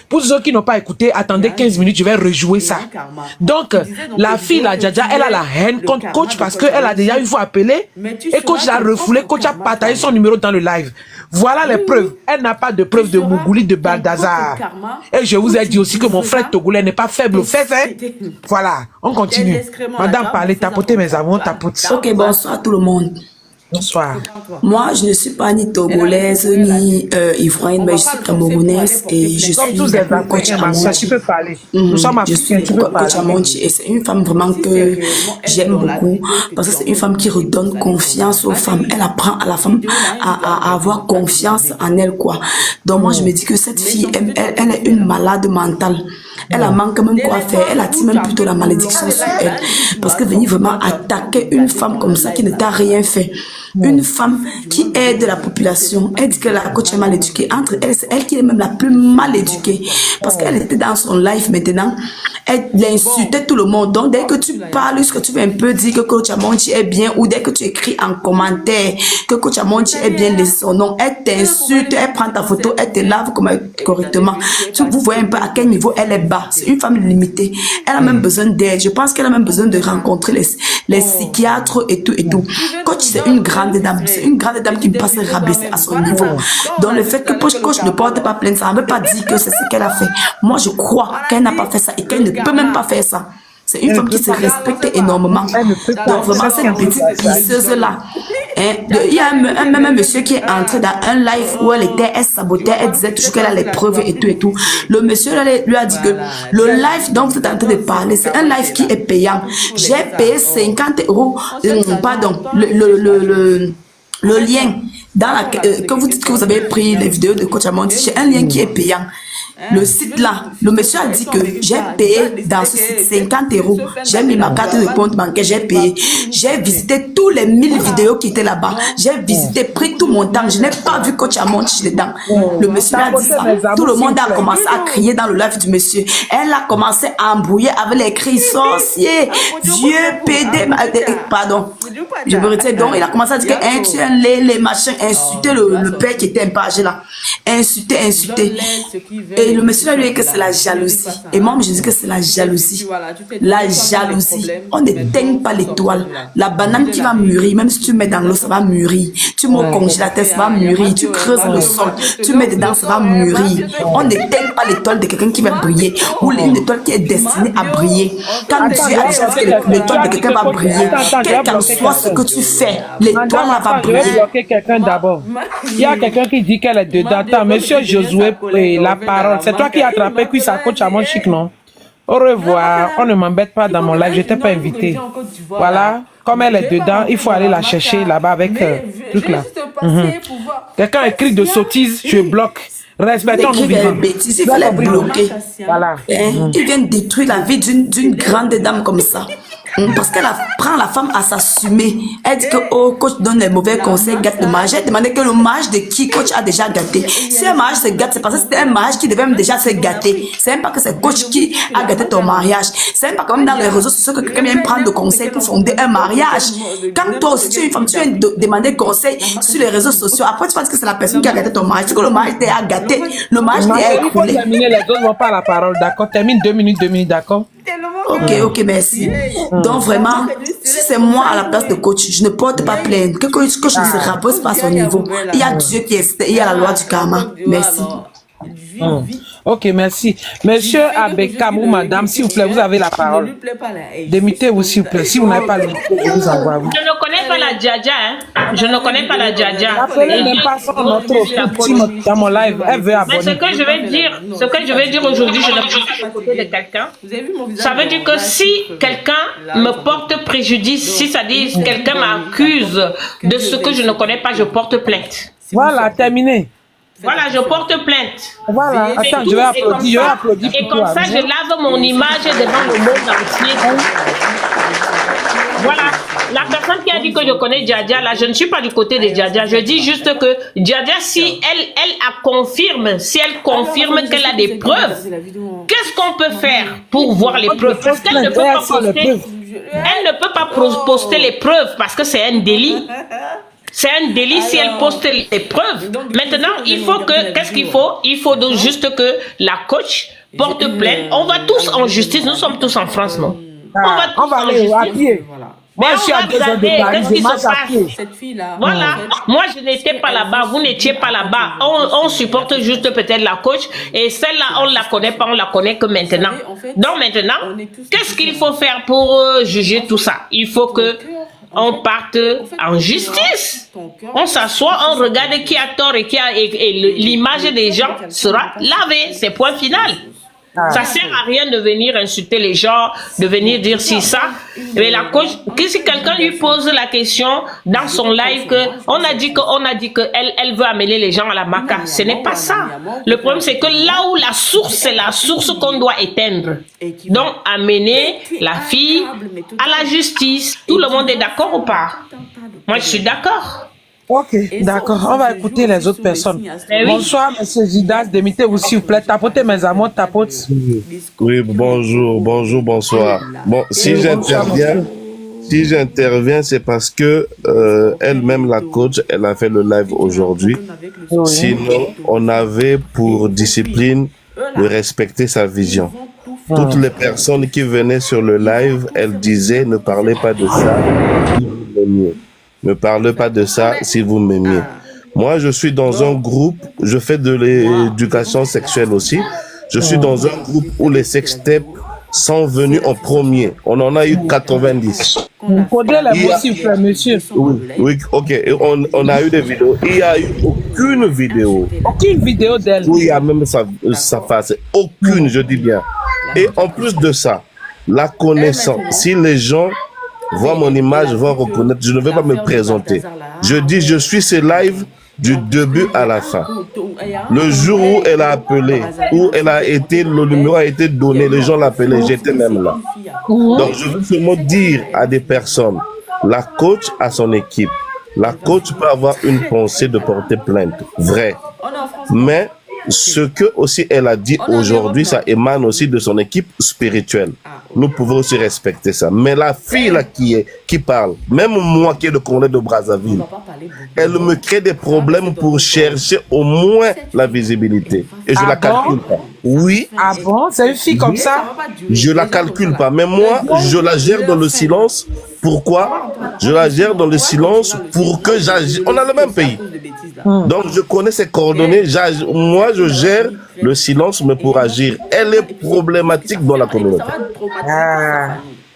Pour ceux qui n'ont pas écouté, attendez 15 minutes, je vais rejouer ça. Donc, la fille, la Djaja, elle a la haine contre coach parce qu'elle a déjà une fois appelé et coach l'a refoulé, coach a partagé son numéro dans le live. Voilà les preuves. Elle n'a pas de preuves de Mougouli, de Balthazar. Et je vous ai dit aussi que mon frère togolais n'est pas faible au fait. Voilà, on continue. Madame, parlez, tapotez mes amours, tapote. Ok, bonsoir à tout le monde. Bonsoir. Moi, je ne suis pas ni togolaise, ni ivoirienne, mais je suis camerounaise et je suis coach Amonchi. Tu peux parler. Je suis coach Amonchi et c'est une femme vraiment que j'aime beaucoup parce que c'est une femme qui redonne confiance aux femmes. Elle apprend à la femme à avoir confiance en elle, quoi. Donc moi, je me dis que cette fille, elle est une malade mentale. Elle a manque même quoi faire. Elle attire même plutôt la malédiction sur elle. Parce que venir vraiment attaquer une femme comme ça qui ne t'a rien fait. Une femme qui aide la population. Elle dit que la coach est mal éduquée. Entre elle, c'est elle qui est même la plus mal éduquée. Parce qu'elle était dans son live maintenant. Elle insultait tout le monde. Donc dès que tu parles, ce que tu veux un peu dire que coach Amonchi est bien, ou dès que tu écris en commentaire que coach Amonchi est bien, laisse son nom, elle t'insulte, elle prend ta photo, elle te lave correctement. Vous voyez un peu à quel niveau elle est bas. C'est une femme limitée. Elle a même besoin d'aide. Je pense qu'elle a même besoin de rencontrer les psychiatres et tout et tout. Coach, c'est une grande dame. C'est une grande dame qui peut se rabaisser à son niveau. Donc le fait que coach ne porte pas plainte, ça ne veut pas dire que c'est ce qu'elle a fait. Moi, je crois qu'elle n'a pas fait ça et qu'elle ne peut même pas faire ça. C'est une femme qui se respecte énormément. Donc vraiment, cette petite pisseuse-là, Il y a même un monsieur qui est entré dans un live où elle sabotait, elle disait toujours qu'elle a les preuves et tout. Le monsieur lui a dit que le live dont vous êtes en train de parler, c'est un live qui est payant. J'ai payé 50 €, pardon, le lien dans que vous dites que vous avez pris les vidéos de Coach Amonti, c'est un lien qui est payant. Le site là, le monsieur a dit que j'ai payé dans ce site 50 €. J'ai mis ma carte de compte bancaire, j'ai payé. J'ai visité tous les 1000 vidéos qui étaient là-bas. J'ai visité, pris tout mon temps. Je n'ai pas vu Coach Amonti dedans. Le monsieur a dit ça. Tout le monde a commencé à crier dans le live du monsieur. Elle a commencé à embrouiller avec les cris sorciers, vieux PD, pardon. Je me retire donc. Il a commencé à dire que tu es les machins, insulter le père qui était impagé là. Insulter. Et le monsieur lui dit que c'est la jalousie. Et moi, je dis que c'est la jalousie. La jalousie. On n'éteint pas l'étoile. La banane qui va mûrir, même si tu mets dans l'eau, ça va mûrir. Tu mets au congélateur, ça va mûrir. Tu creuses le sol, tu mets dedans, ça va mûrir. On n'éteint pas l'étoile de quelqu'un qui va briller. Ou une étoile qui est destinée à briller. Quand tu as déjà dit que l'étoile de quelqu'un va briller, quel qu'en soit ce que tu fais, l'étoile va briller. Je vais bloquer quelqu'un d'abord. Il y a quelqu'un qui dit qu'elle est dedans. Attends, monsieur Josué, la parole. C'est toi qui as attrapé puis ça coach à mon chic, non? Au revoir. On ne m'embête pas dans mon live. Je t'ai pas invité. Voilà. Comme elle est dedans, il faut aller la chercher là-bas avec truc là. Quelqu'un écrit de sottise, je bloque. Respectons nos vivants. Il fallait bloquer. Voilà. Il vient détruire la vie d'une grande dame comme ça. Parce qu'elle prend la femme à s'assumer. Elle dit que oh, coach donne les mauvais conseils, gâte le mariage. J'ai demandé que le mariage de qui coach a déjà gâté. Si un mariage se gâte, c'est parce que c'était un mariage qui devait même déjà se gâter. C'est même pas que c'est coach qui a gâté ton mariage. C'est même pas comme dans les réseaux sociaux que quelqu'un vient prendre de conseils pour fonder un mariage. Quand toi aussi tu es une femme, tu viens demander conseil sur les réseaux sociaux. Après tu penses que c'est la personne qui a gâté ton mariage. C'est que le mariage t'a gâté. Le mariage t'a écoulé. Il faut terminer, les autres n'ont pas la parole, d'accord? Termine 2 minutes, d'accord? Ok, merci. Donc vraiment, si c'est moi à la place de coach, je ne porte pas plainte. Que coach ne se rapporte pas à son niveau. Il y a Dieu qui est, il y a la loi du karma. Merci. Ok, merci. Monsieur Abekam ou madame, s'il vous plaît, vous avez la parole. Démitez-vous, s'il vous plaît. Si vous n'avez pas le micro, je vous envoie. Je ne connais pas la Djadja, hein. Je ne connais pas la Djadja. Appelez même pas son notre petit dans mon live. Elle veut abonner. Mais ce que je vais dire aujourd'hui, je ne peux pas à côté de quelqu'un. Ça veut dire que si quelqu'un me porte préjudice, si ça dit quelqu'un m'accuse de ce que je ne connais pas, je porte plainte. Voilà, terminé. Voilà, je porte plainte. Voilà, attends, je vais applaudir, Et comme ça, je lave mon image devant le monde entier. Voilà, la personne qui a dit que je connais Djadja, là, je ne suis pas du côté de Djadja. Je dis juste que Djadja, si elle confirme, si elle confirme qu'elle a des preuves, qu'est-ce qu'on peut faire pour voir les preuves? Parce qu'elle ne peut pas poster, elle ne peut pas poster les preuves parce que c'est un délit. C'est un délit si elle poste les preuves. Maintenant, il faut que, qu'est-ce qu'il faut? Il faut donc juste que la coach porte plainte. On va tous en justice. Nous sommes tous en France, non? On va aller à pied. Moi, je suis à 2 heures de Paris, je marche à pied. Voilà. Moi, je n'étais pas là-bas. Vous n'étiez pas là-bas. On supporte juste peut-être la coach. Et celle-là, on ne la connaît pas. On la connaît que maintenant. Donc maintenant, qu'est-ce qu'il faut faire pour juger tout ça? Il faut que on parte en justice. On s'assoit, on regarde qui a tort et l'image des gens sera lavée. C'est point final. Ça sert à rien de venir insulter les gens, de venir dire si ça. Mais la coach, si quelqu'un lui pose la question dans son live que on a dit que elle veut amener les gens à la maca, ce n'est pas ça. Le problème c'est que là où la source, c'est la source qu'on doit éteindre. Donc amener la fille à la justice. Tout le monde est d'accord ou pas? Moi je suis d'accord. Ok, d'accord. On va écouter les autres personnes. Bonsoir, monsieur Zidas. Démitez-vous, s'il vous plaît. Tapotez mes amours, tapote. Oui, bonjour, bonsoir. Bon, si j'interviens, c'est parce que elle-même, la coach, elle a fait le live aujourd'hui. Sinon, on avait pour discipline de respecter sa vision. Toutes les personnes qui venaient sur le live, elles disaient ne parlez pas de ça. Ne parlez pas de ça si vous m'aimiez. Moi, je suis dans un groupe, je fais de l'éducation sexuelle aussi. Je suis dans un groupe où les sextapes sont venus en premier. On en a eu 90. Vous faudrait la mots, s'il vous plaît, monsieur. Oui, ok. Et on a eu des vidéos. Il n'y a eu aucune vidéo. Aucune vidéo d'elle. Où il y a même sa face. Aucune, je dis bien. Et en plus de ça, la connaissance. Si les gens voient mon image, vont reconnaître, je ne vais pas me présenter. Je dis, je suis ce live du début à la fin. Le jour où elle a appelé, où elle a été, le numéro a été donné, les gens l'appelaient, j'étais même là. Donc je veux seulement dire à des personnes, la coach a son équipe. La coach peut avoir une pensée de porter plainte, vrai. Mais ce que aussi elle a dit aujourd'hui, ça émane aussi de son équipe spirituelle. Nous pouvons aussi respecter ça. Mais la fille là qui parle, même moi qui est le colonel de Brazzaville, elle me crée des problèmes pour chercher au moins la visibilité. Et je la calcule pas. Oui. Ah bon? C'est une fille comme ça? Je la calcule pas. Mais moi, je la gère dans le silence. Pourquoi? Je la gère dans le silence pour que j'agisse. On a le même pays. Donc je connais ses coordonnées. Moi, je gère le silence, mais pour agir. Elle est problématique dans la communauté.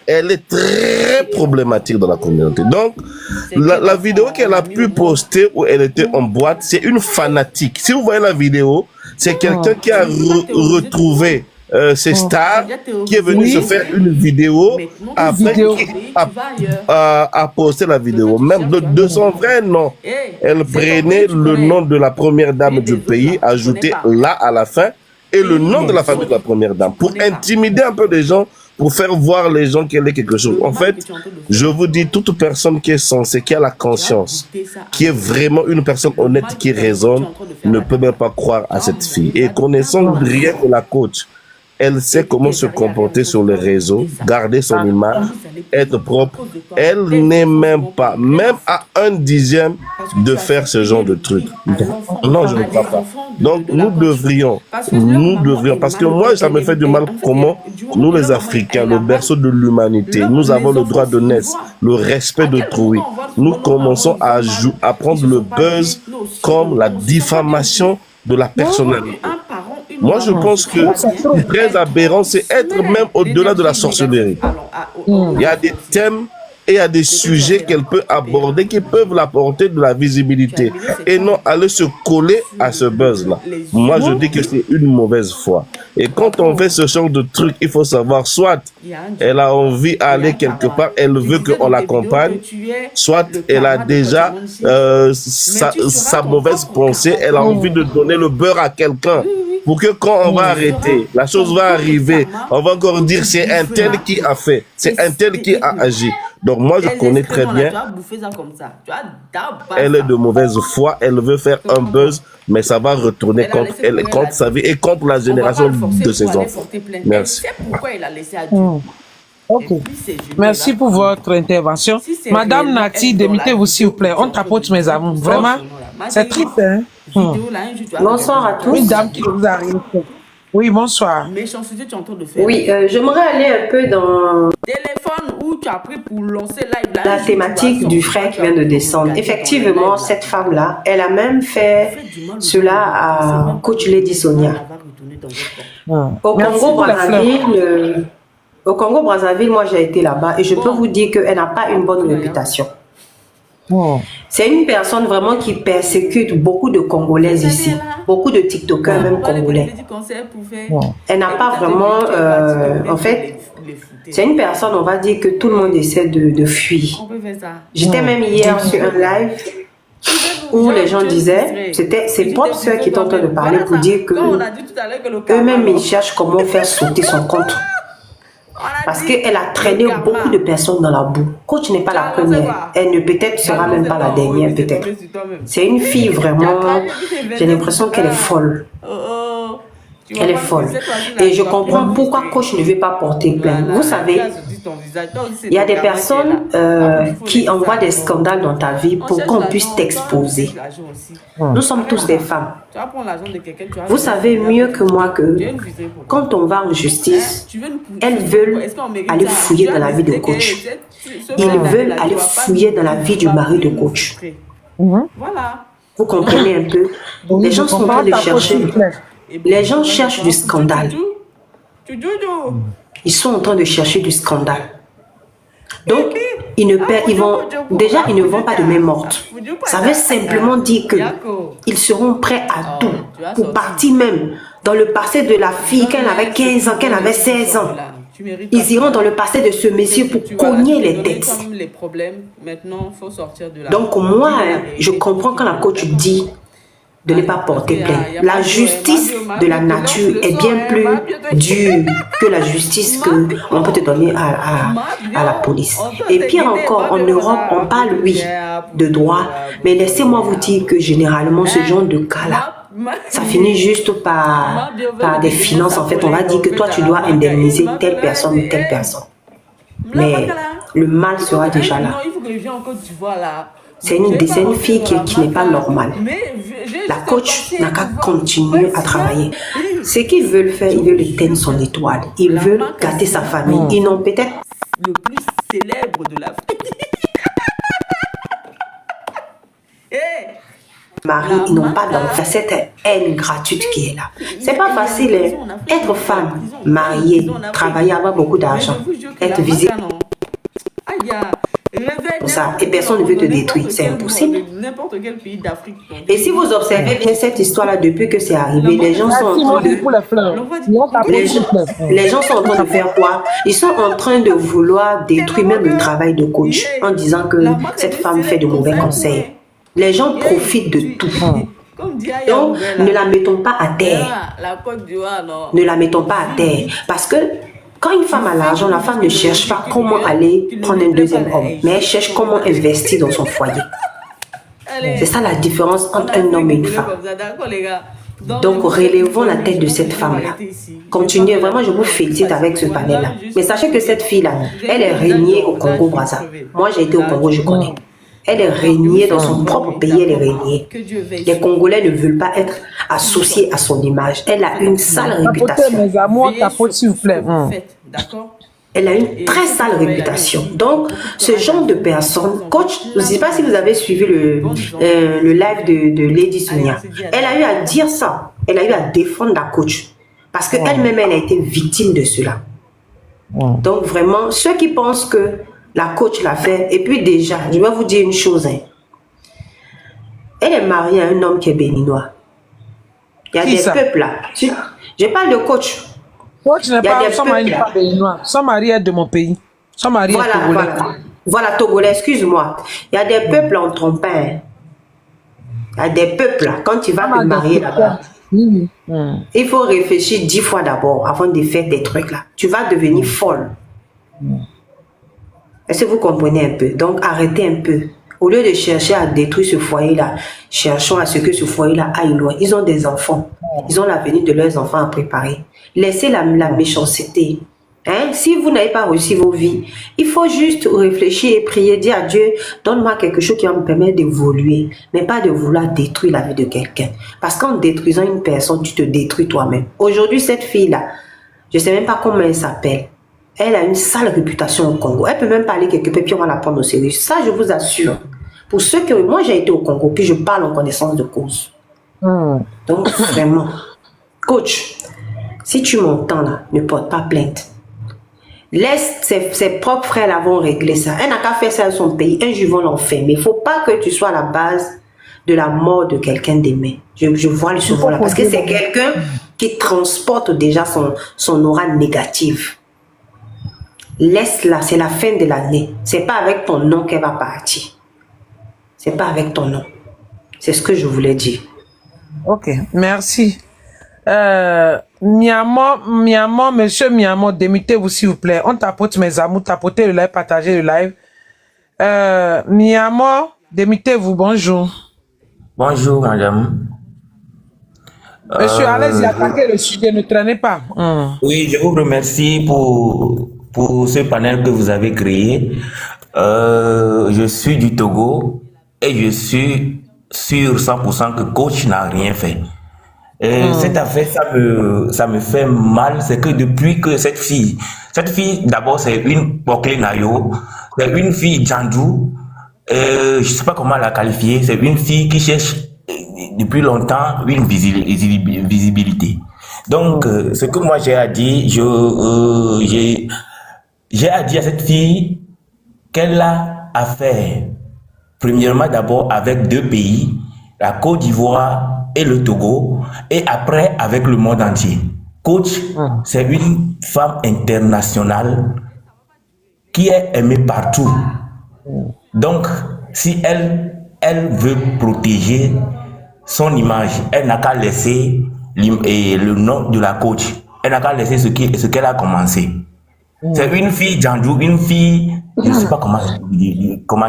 Elle est très problématique dans la communauté. Donc, la vidéo qu'elle a pu poster où elle était en boîte, c'est une fanatique. Si vous voyez la vidéo, c'est quelqu'un qui a retrouvé ses stars, qui est venu se faire une vidéo après qui a posté la vidéo. Même de son vrai nom. Elle prenait le nom de la première dame du pays, ajouté là à la fin, et le nom de la famille de la première dame, pour intimider un peu les gens, pour faire voir les gens qu'elle est quelque chose. En fait, je vous dis, toute personne qui est censée, qui a la conscience, qui est vraiment une personne honnête, qui raisonne, ne peut même pas croire à cette fille. Et connaissant rien de la coach, elle sait comment se comporter sur les réseaux, garder son image, être propre. Elle n'est même pas, même à 1/10 de faire ce genre de truc. Non, je ne crois pas. Donc, nous devrions, parce que moi, ça me fait du mal comment nous, les Africains, le berceau de l'humanité, nous avons le droit de naître, le respect d'autrui. Nous commençons à prendre le buzz comme la diffamation de la personnalité. Moi, je pense que très aberrant, c'est être même au-delà de la sorcellerie. Il y a des thèmes et il y a des sujets qu'elle peut aborder qui peuvent l'apporter de la visibilité et non aller se coller à ce buzz-là. Moi, je dis que c'est une mauvaise foi. Et quand on fait ce genre de truc, il faut savoir, soit elle a envie d'aller quelque part, elle veut qu'on l'accompagne, soit elle a déjà sa mauvaise pensée, elle a envie de donner le beurre à quelqu'un. Pour que quand on va arrêter, la chose va arriver, on va encore dire c'est un tel qui a fait, c'est un tel qui a agi. Donc moi je connais très bien, elle est de mauvaise foi, elle veut faire un buzz, mais ça va retourner contre elle, contre sa vie et contre la génération de ses enfants. Merci. Ok. Merci pour votre intervention. Madame Nati, démitez-vous s'il vous plaît. On tapote mes amours. Vraiment, c'est triste, hein? Bonsoir à tous. Une dame qui vous arrive. Oui, bonsoir. Oui, j'aimerais aller un peu dans téléphone où tu as pris pour lancer live la thématique du frère qui vient de descendre. Effectivement, cette femme-là, elle a même fait cela à Coach Lady Sonia. Au Congo-Brazzaville, moi j'ai été là-bas et je peux vous dire qu'elle n'a pas une bonne réputation. C'est une personne vraiment qui persécute beaucoup de Congolaises ici, beaucoup de TikTokers même congolais. Elle n'a pas vraiment, en fait, c'est une personne, on va dire que tout le monde essaie de fuir. J'étais même hier sur un live où les gens disaient, c'était ses propres soeurs qui étaient en train de parler pour dire que eux-mêmes ils cherchent comment faire sauter son compte. Parce qu'elle a traîné beaucoup de personnes dans la boue. Coach n'est pas la première. Elle ne peut-être sera même pas la dernière, peut-être. C'est une fille vraiment, j'ai l'impression qu'elle est folle. Elle est folle. Et je comprends pourquoi Coach ne veut pas porter plainte. Vous savez, il y a des personnes qui envoient des scandales dans ta vie pour qu'on puisse t'exposer. Nous sommes tous des femmes. Vous savez mieux que moi que quand on va en justice, elles veulent aller fouiller dans la vie de Coach. Ils veulent aller fouiller dans la vie du mari de Coach. Vous comprenez un peu? Les gens sont en train de chercher. Les gens cherchent du scandale. Ils sont en train de chercher du scandale. Donc, ils ne vont pas de main morte. Ça veut simplement dire qu'ils seront prêts à tout pour partir même dans le passé de la fille qu'elle avait 15 ans, qu'elle avait 16 ans. Ils iront dans le passé de ce monsieur pour cogner les têtes. Donc moi, je comprends quand la coach dit de ne pas porter plainte. La justice de la nature est bien plus dure que la justice qu'on peut te donner à la police. Et pire encore, en Europe, on parle, oui, de droit, mais laissez-moi vous dire que généralement, ce genre de cas-là, ça finit juste par des finances. En fait, on va dire que toi, tu dois indemniser telle personne ou telle personne. Mais le mal sera déjà là. C'est une fille qui n'est pas normale. La coach n'a qu'à continuer à travailler. Ce qu'ils veulent faire, ils veulent éteindre son étoile. Ils veulent gâter sa famille. Ils n'ont peut-être... Le plus célèbre de l'Afrique. Mari, ils n'ont pas d'enfant. Cette haine gratuite qui est là. C'est pas facile. Être femme, mariée, travailler, avoir beaucoup d'argent, être visible. Pour ça, et personne ne veut te détruire, c'est impossible. Et si vous observez bien cette histoire-là, depuis que c'est arrivé, les gens sont en train de faire quoi? Ils sont en train de vouloir détruire même le travail de coach en disant que cette femme fait de mauvais conseils. Les gens profitent de tout. Donc, ne la mettons pas à terre. Ne la mettons pas à terre. Parce que quand une femme a l'argent, la femme ne cherche pas comment aller prendre un deuxième homme, mais elle cherche comment investir dans son foyer. C'est ça la différence entre un homme et une femme. Donc, relevons la tête de cette femme-là. Continuez, vraiment, je vous félicite avec ce panel-là. Mais sachez que cette fille-là, elle est régnée au Congo-Brazza. Moi, j'ai été au Congo, je connais. Elle est régnée dans son propre pays, elle est régnée. Les Congolais ne veulent pas être associés à son image. Elle a une sale réputation. Mes amours, tapote, s'il vous plaît. Elle a une très sale réputation. Donc, ce genre de personne, coach, je ne sais pas si vous avez suivi le live de Lady Sonia. Elle a eu à dire ça. Elle a eu à défendre la coach. Parce qu'elle-même, elle a été victime de cela. Donc, vraiment, ceux qui pensent que la coach l'a fait. Et puis déjà, je vais vous dire une chose. Elle est mariée à un homme qui est béninois. Il y a des peuples là. Je parle de coach. Coach n'est pas son mari n'est pas béninois. Son mari est de mon pays. Son mari est togolais. Voilà, togolais, excuse-moi. Il y a des peuples en trompant. Il y a des peuples là. Quand tu vas te marier là-bas, il faut réfléchir 10 fois d'abord avant de faire des trucs là. Tu vas devenir folle. Est-ce que vous comprenez un peu? Donc, arrêtez un peu. Au lieu de chercher à détruire ce foyer-là, cherchons à ce que ce foyer-là aille loin. Ils ont des enfants. Ils ont l'avenir de leurs enfants à préparer. Laissez la méchanceté. Si vous n'avez pas réussi vos vies, il faut juste réfléchir et prier, dire à Dieu, donne-moi quelque chose qui va me permettre d'évoluer, mais pas de vouloir détruire la vie de quelqu'un. Parce qu'en détruisant une personne, tu te détruis toi-même. Aujourd'hui, cette fille-là, je ne sais même pas comment elle s'appelle. Elle a une sale réputation au Congo. Elle peut même parler quelque peu, puis on va la prendre au sérieux. Ça, je vous assure. Pour ceux que... Moi, j'ai été au Congo, puis je parle en connaissance de cause. Donc, vraiment. Coach, si tu m'entends là, ne porte pas plainte. Laisse ses propres frères là vont régler ça. Elle n'a qu'à faire ça à son pays. Un jour, ils vont l'enfermer. Il ne faut pas que tu sois à la base de la mort de quelqu'un d'aimer. Je vois le souvent là. Parce que c'est quelqu'un qui transporte déjà son aura négative. Laisse-la, c'est la fin de l'année. C'est pas avec ton nom qu'elle va partir. C'est pas avec ton nom. C'est ce que je voulais dire. Ok, merci. Miamon, monsieur Miamon, démutez-vous s'il vous plaît. On tapote mes amours, tapotez le live, partagez le live. Miamon, démutez-vous, bonjour. Bonjour, madame. Monsieur, allez-y, attaquez le sujet, ne traînez pas. Oui, je vous remercie pour ce panel que vous avez créé. Je suis du Togo et je suis sûr 100% que coach n'a rien fait. Cette affaire, ça me fait mal, c'est que depuis que cette fille d'abord c'est une Bokle Nayo, c'est une fille Djandou, je sais pas comment la qualifier, c'est une fille qui cherche depuis longtemps une visibilité. Donc, ce que moi j'ai à dire, j'ai à dire à cette fille qu'elle a affaire, premièrement d'abord avec 2 pays, la Côte d'Ivoire et le Togo, et après avec le monde entier. Coach, c'est une femme internationale qui est aimée partout. Donc, si elle veut protéger son image, elle n'a qu'à laisser le nom de la coach. Elle n'a qu'à laisser ce qu'elle a commencé. C'est une fille Djandou, une fille, je ne sais pas comment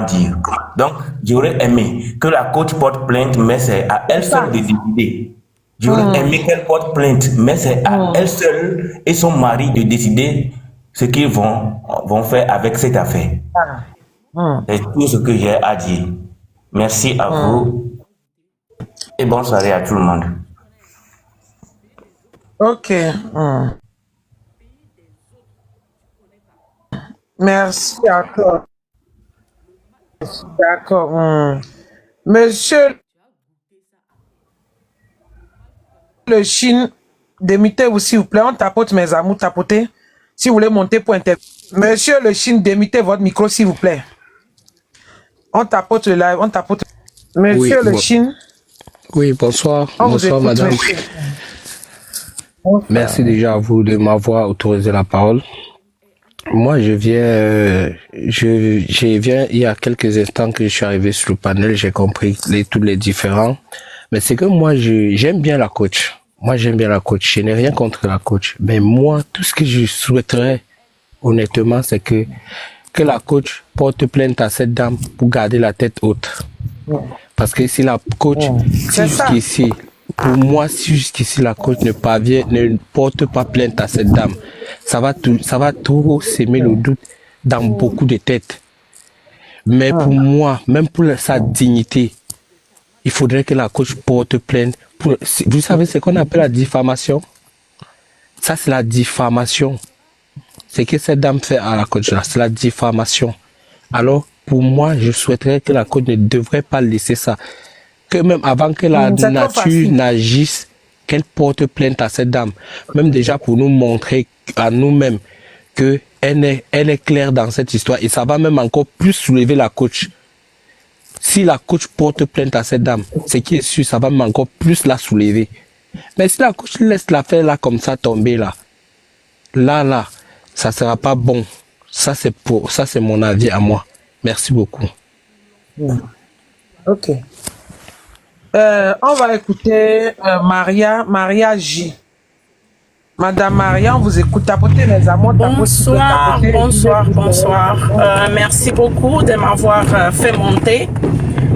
dire. Donc, j'aurais aimé que la coach porte plainte, mais c'est à elle seule de décider. J'aurais aimé qu'elle porte plainte, mais c'est à elle seule et son mari de décider ce qu'ils vont faire avec cette affaire. C'est tout ce que j'ai à dire. Merci à vous et bonne soirée à tout le monde. Ok. Merci encore. D'accord. Monsieur le Chine, démitez-vous s'il vous plaît. On tapote mes amours, tapotez. Si vous voulez monter pour intervenir. Monsieur le Chine, démitez votre micro s'il vous plaît. On tapote le live, on tapote. Monsieur le Chine. Oui, bonsoir. Bonsoir, madame. Merci déjà à vous de m'avoir autorisé la parole. Moi, je viens il y a quelques instants que je suis arrivé sur le panel, j'ai compris tous les différents. Mais c'est que moi, j'aime bien la coach. Moi, j'aime bien la coach. Je n'ai rien contre la coach. Mais moi, tout ce que je souhaiterais, honnêtement, c'est que la coach porte plainte à cette dame pour garder la tête haute. Parce que si la coach, jusqu'ici, pour moi, si jusqu'ici la coach ne porte pas plainte à cette dame, ça va trop s'aimer le doute dans beaucoup de têtes. Mais pour moi, même pour sa dignité, il faudrait que la coach porte plainte. Vous savez ce qu'on appelle la diffamation? Ça, c'est la diffamation. C'est que cette dame fait à la coach là, c'est la diffamation. Alors, pour moi, je souhaiterais que la coach ne devrait pas laisser ça. Que même avant que la nature n'agisse, qu'elle porte plainte à cette dame. Même déjà pour nous montrer à nous-mêmes qu'elle est claire dans cette histoire. Et ça va même encore plus soulever la coach. Si la coach porte plainte à cette dame, ce qui est sûr, ça va même encore plus la soulever. Mais si la coach laisse l'affaire là comme ça tomber là, ça sera pas bon. Ça c'est mon avis à moi. Merci beaucoup. Ok. On va écouter Maria J. Madame Maria, on vous écoute. Tapotez les amours. Bonsoir. Merci beaucoup de m'avoir fait monter.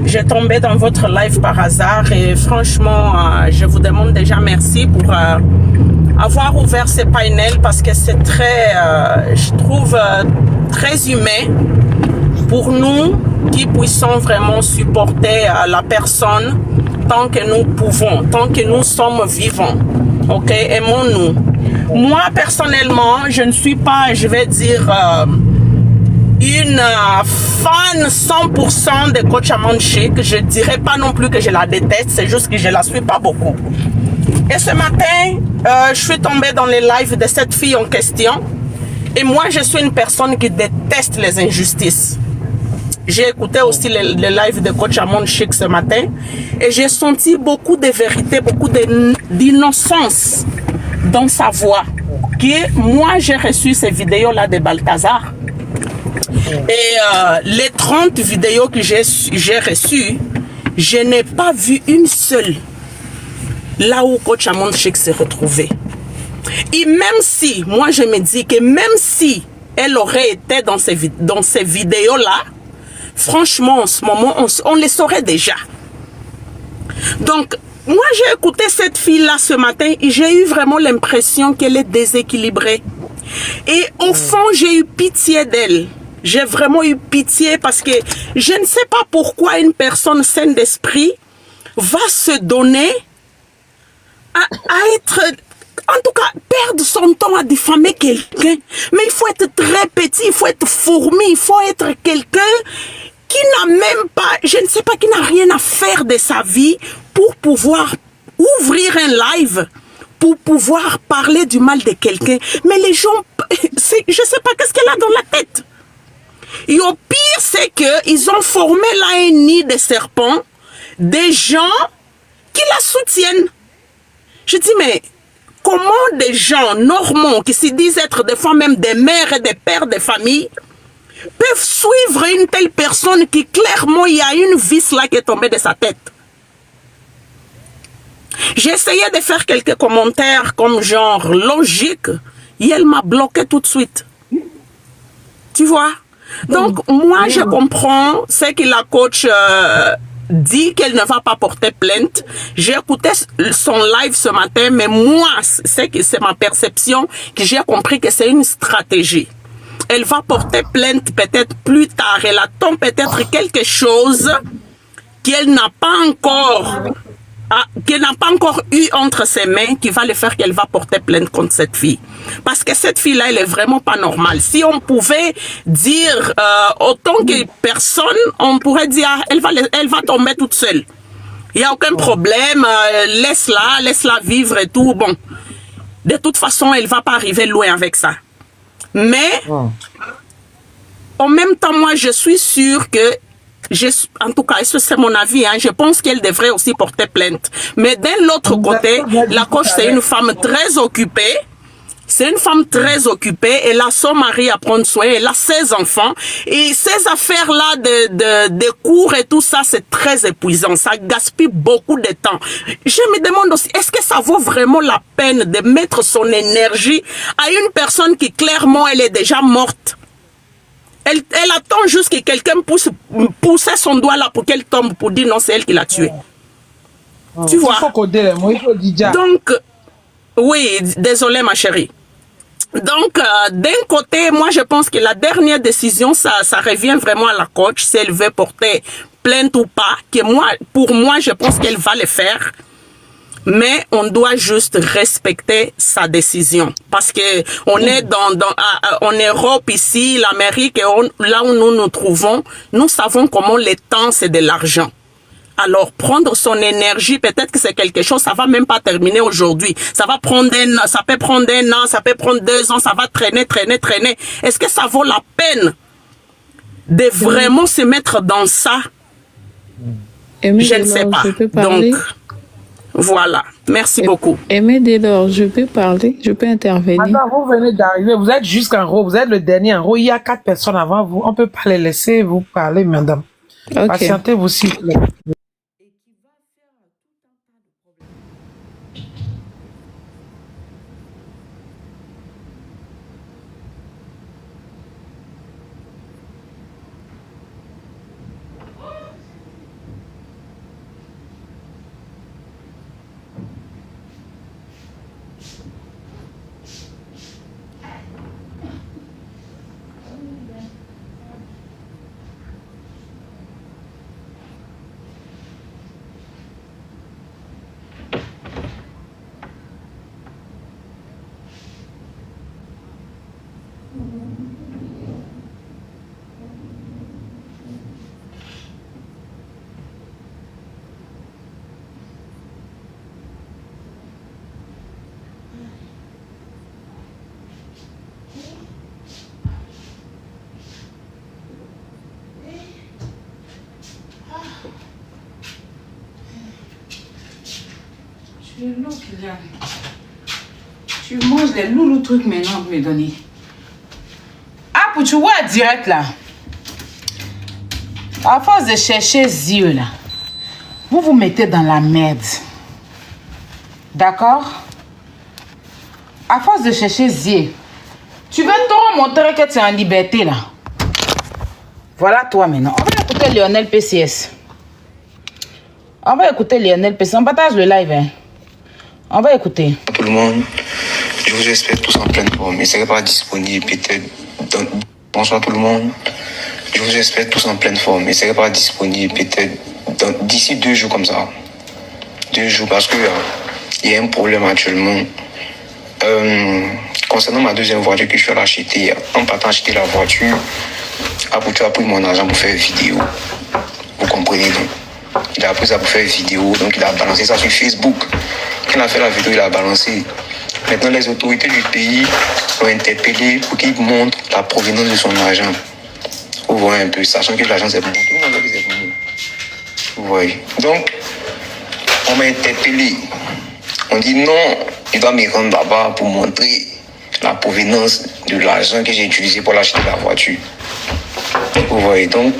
J'ai tombé dans votre live par hasard et franchement, je vous demande déjà merci pour avoir ouvert ce panel parce que c'est très, je trouve, très humain pour nous qui puissions vraiment supporter la personne tant que nous pouvons, tant que nous sommes vivants. Ok, aimons-nous. Moi, personnellement, je ne suis pas, je vais dire, une fan 100% de Coach Amon Chic. Je dirais pas non plus que je la déteste, c'est juste que je la suis pas beaucoup. Et ce matin, je suis tombée dans les lives de cette fille en question. Et moi, je suis une personne qui déteste les injustices. J'ai écouté aussi le live de Coach Amon Chic ce matin. Et j'ai senti beaucoup de vérité, beaucoup d'innocence dans sa voix. Moi, j'ai reçu ces vidéos-là de Balthazar. Et les 30 vidéos que j'ai reçues, je n'ai pas vu une seule là où Coach Amon Chic s'est retrouvé. Et même si, moi je me dis que même si elle aurait été dans ces vidéos-là, franchement, en ce moment, on les saurait déjà. Donc, moi j'ai écouté cette fille-là ce matin et j'ai eu vraiment l'impression qu'elle est déséquilibrée. Et au fond, j'ai eu pitié d'elle. J'ai vraiment eu pitié parce que je ne sais pas pourquoi une personne saine d'esprit va se donner à être, en tout cas, perdre son temps à diffamer quelqu'un. Mais il faut être très petit, il faut être fourmi, il faut être quelqu'un qui n'a même pas, je ne sais pas, qui n'a rien à faire de sa vie pour pouvoir ouvrir un live, pour pouvoir parler du mal de quelqu'un. Mais les gens, je ne sais pas qu'est-ce qu'elle a dans la tête. Et au pire, c'est qu'ils ont formé là un nid de serpents, des gens qui la soutiennent. Je dis, mais comment des gens normaux qui se disent être des fois même des mères et des pères de famille peuvent suivre une telle personne qui clairement, il y a une vis là qui est tombée de sa tête. J'ai essayé de faire quelques commentaires comme genre logique et elle m'a bloqué tout de suite. Tu vois? Donc moi je comprends ce que la coach dit qu'elle ne va pas porter plainte. J'ai écouté son live ce matin, mais moi c'est ma perception que j'ai compris que c'est une stratégie. Elle va porter plainte peut-être plus tard. Elle attend peut-être quelque chose qu'elle n'a pas encore eu entre ses mains qui va le faire qu'elle va porter plainte contre cette fille. Parce que cette fille-là, elle est vraiment pas normale. Si on pouvait dire autant que personne, on pourrait dire elle va tomber toute seule. Il n'y a aucun problème, laisse-la vivre et tout. Bon, de toute façon, elle va pas arriver loin avec ça. Mais, en même temps, moi, je suis sûre que, en tout cas, c'est mon avis, hein, je pense qu'elle devrait aussi porter plainte. Mais d'un l'autre côté, la coach, c'est une femme très occupée. C'est une femme très occupée. Elle a son mari à prendre soin. Elle a 16 enfants. Et ces affaires-là de cours et tout ça, c'est très épuisant. Ça gaspille beaucoup de temps. Je me demande aussi, est-ce que ça vaut vraiment la peine de mettre son énergie à une personne qui, clairement, elle est déjà morte? Elle attend juste que quelqu'un pousse son doigt là pour qu'elle tombe, pour dire non, c'est elle qui l'a tué. Tu vois? Donc, oui, désolé ma chérie. Donc, d'un côté, moi je pense que la dernière décision, ça revient vraiment à la coach, si elle veut porter plainte ou pas, pour moi, je pense qu'elle va le faire. Mais on doit juste respecter sa décision. Parce que on est en Europe ici, l'Amérique, là où nous nous trouvons, nous savons comment le temps c'est de l'argent. Alors, prendre son énergie, peut-être que c'est quelque chose, ça va même pas terminer aujourd'hui. Ça va prendre ça peut prendre 1 an, ça peut prendre 2 ans, ça va traîner. Est-ce que ça vaut la peine de vraiment se mettre dans ça? Je ne sais pas. Donc, voilà. Merci beaucoup. Aimé Delors, je peux parler? Je peux intervenir? Attends, vous venez d'arriver, vous êtes jusqu'en haut, vous êtes le dernier en haut. Il y a 4 personnes avant vous. On ne peut pas les laisser vous parler, madame. Okay. Patientez-vous s'il vous plaît. Tu manges les loulous trucs maintenant pour me donner. Ah, pour tu vois direct là. À force de chercher yeux là, vous vous mettez dans la merde. D'accord? À force de chercher yeux, tu veux trop montrer que tu es en liberté là. Voilà toi maintenant. On va écouter Lionel PCS. On partage le live, hein. On va écouter. Tout le monde, je vous espère tous en pleine forme. Je ne serai pas disponible peut-être. Bonsoir tout le monde. Je vous espère tous en pleine forme. Je ne serai pas disponible peut-être d'ici 2 jours comme ça. 2 jours parce que il y a un problème actuellement. Concernant ma deuxième voiture que je suis allé acheter, en partant acheter la voiture, Après, tu as pris mon argent pour faire vidéo. Vous comprenez donc? Il a pris ça pour faire vidéo, donc il a balancé ça sur Facebook. Quand il a fait la vidéo, il a balancé. Maintenant, les autorités du pays l'ont interpellé pour qu'il montre la provenance de son argent. Vous voyez un peu, sachant que l'argent c'est pour moi. Tout le monde sait que c'est pour moi. Vous voyez. Donc, on m'a interpellé. On dit non, il doit me rendre là-bas pour montrer la provenance de l'argent que j'ai utilisé pour l'acheter la voiture. Vous voyez, donc,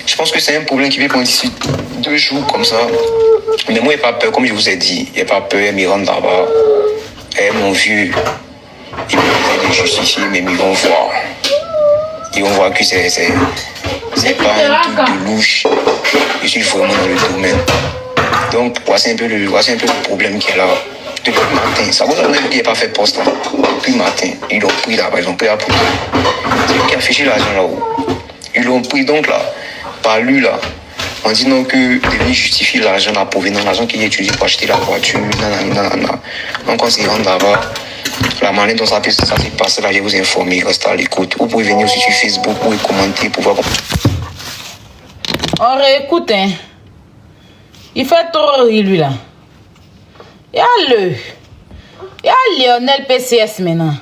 je pense que c'est un problème qui peut prendre d'ici 2 jours comme ça. Mais moi, il n'y a pas peur, comme je vous ai dit. Il n'y a pas peur, ils me rendent là-bas. Eh, mon vieux, ils me disent de justifier, mais ils vont voir. Ils vont voir que c'est pas un truc de louche. Je suis vraiment dans le domaine. Donc, voici un peu le problème qu'il y a là. Depuis le matin, ça vous a donné qu'il n'a pas fait poste là. Depuis le matin, ils l'ont pris là-bas, ils ont pris la poudre. C'est lui qui a fiché l'argent là-haut. Ils l'ont pris donc là, par lui là. En disant que de venir justifier l'argent, la provenance, l'argent qu'il a utilisé pour acheter la voiture, nanana. Donc, on s'y rend là-bas. La manière dont ça s'est passé là, je vais vous informer, restez à l'écoute. Vous pouvez venir aussi sur Facebook, vous pouvez commenter pour voir. On réécoute, hein. Il fait trop rire, lui, là. Il y a Lionel PCS maintenant.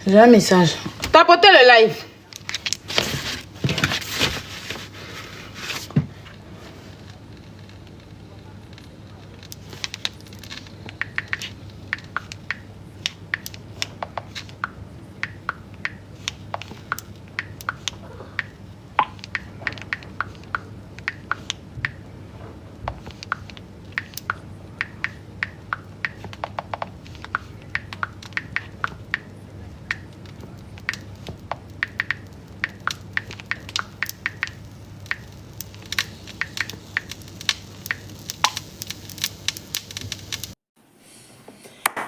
J'ai un message. Tapotez le live.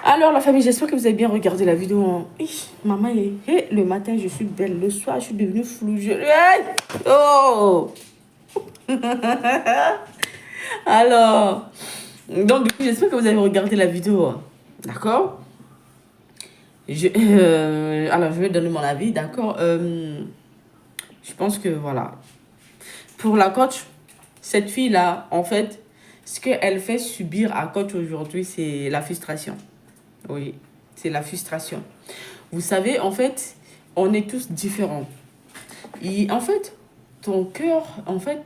Alors la famille, j'espère que vous avez bien regardé la vidéo. Maman, le matin je suis belle, le soir je suis devenue floue. Oh. Alors, donc du coup j'espère que vous avez regardé la vidéo. D'accord. Alors je vais donner mon avis, d'accord. Je pense que voilà. Pour la coach, cette fille-là, en fait, ce qu'elle fait subir à coach aujourd'hui, c'est la frustration. Oui, c'est la frustration. Vous savez, en fait, on est tous différents. Et en fait, ton cœur, en fait,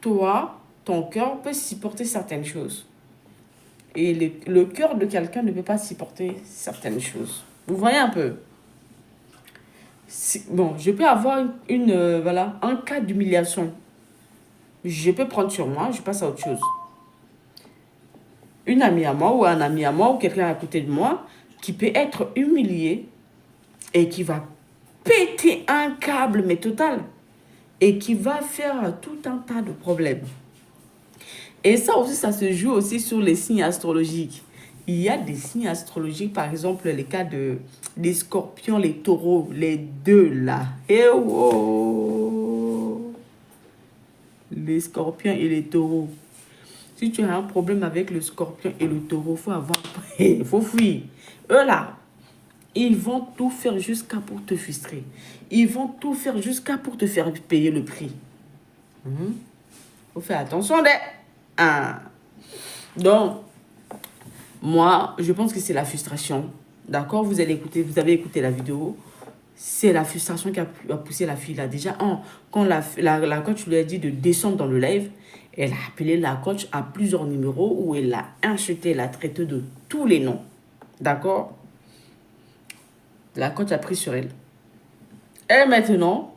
toi, ton cœur peut supporter certaines choses. Et le cœur de quelqu'un ne peut pas supporter certaines choses. Vous voyez un peu? Bon, je peux avoir voilà, un cas d'humiliation. Je peux prendre sur moi, je passe à autre chose. Une amie à moi ou un ami à moi ou quelqu'un à côté de moi qui peut être humilié et qui va péter un câble, mais total, et qui va faire tout un tas de problèmes. Et ça aussi, ça se joue aussi sur les signes astrologiques. Il y a des signes astrologiques, par exemple, les cas des scorpions, les taureaux, les deux là. Eh oh! Les scorpions et les taureaux. Si tu as un problème avec le scorpion et le taureau, il faut fuir. Eux là, ils vont tout faire jusqu'à pour te frustrer. Ils vont tout faire jusqu'à pour te faire payer le prix. Faut faire attention. Donc, moi, je pense que c'est la frustration. D'accord? Vous avez écouté la vidéo. C'est la frustration qui a poussé la fille là. Déjà, quand la coach lui a dit de descendre dans le live, elle a appelé la coach à plusieurs numéros où elle a insulté, elle a traité de tous les noms. D'accord? La coach a pris sur elle. Et maintenant,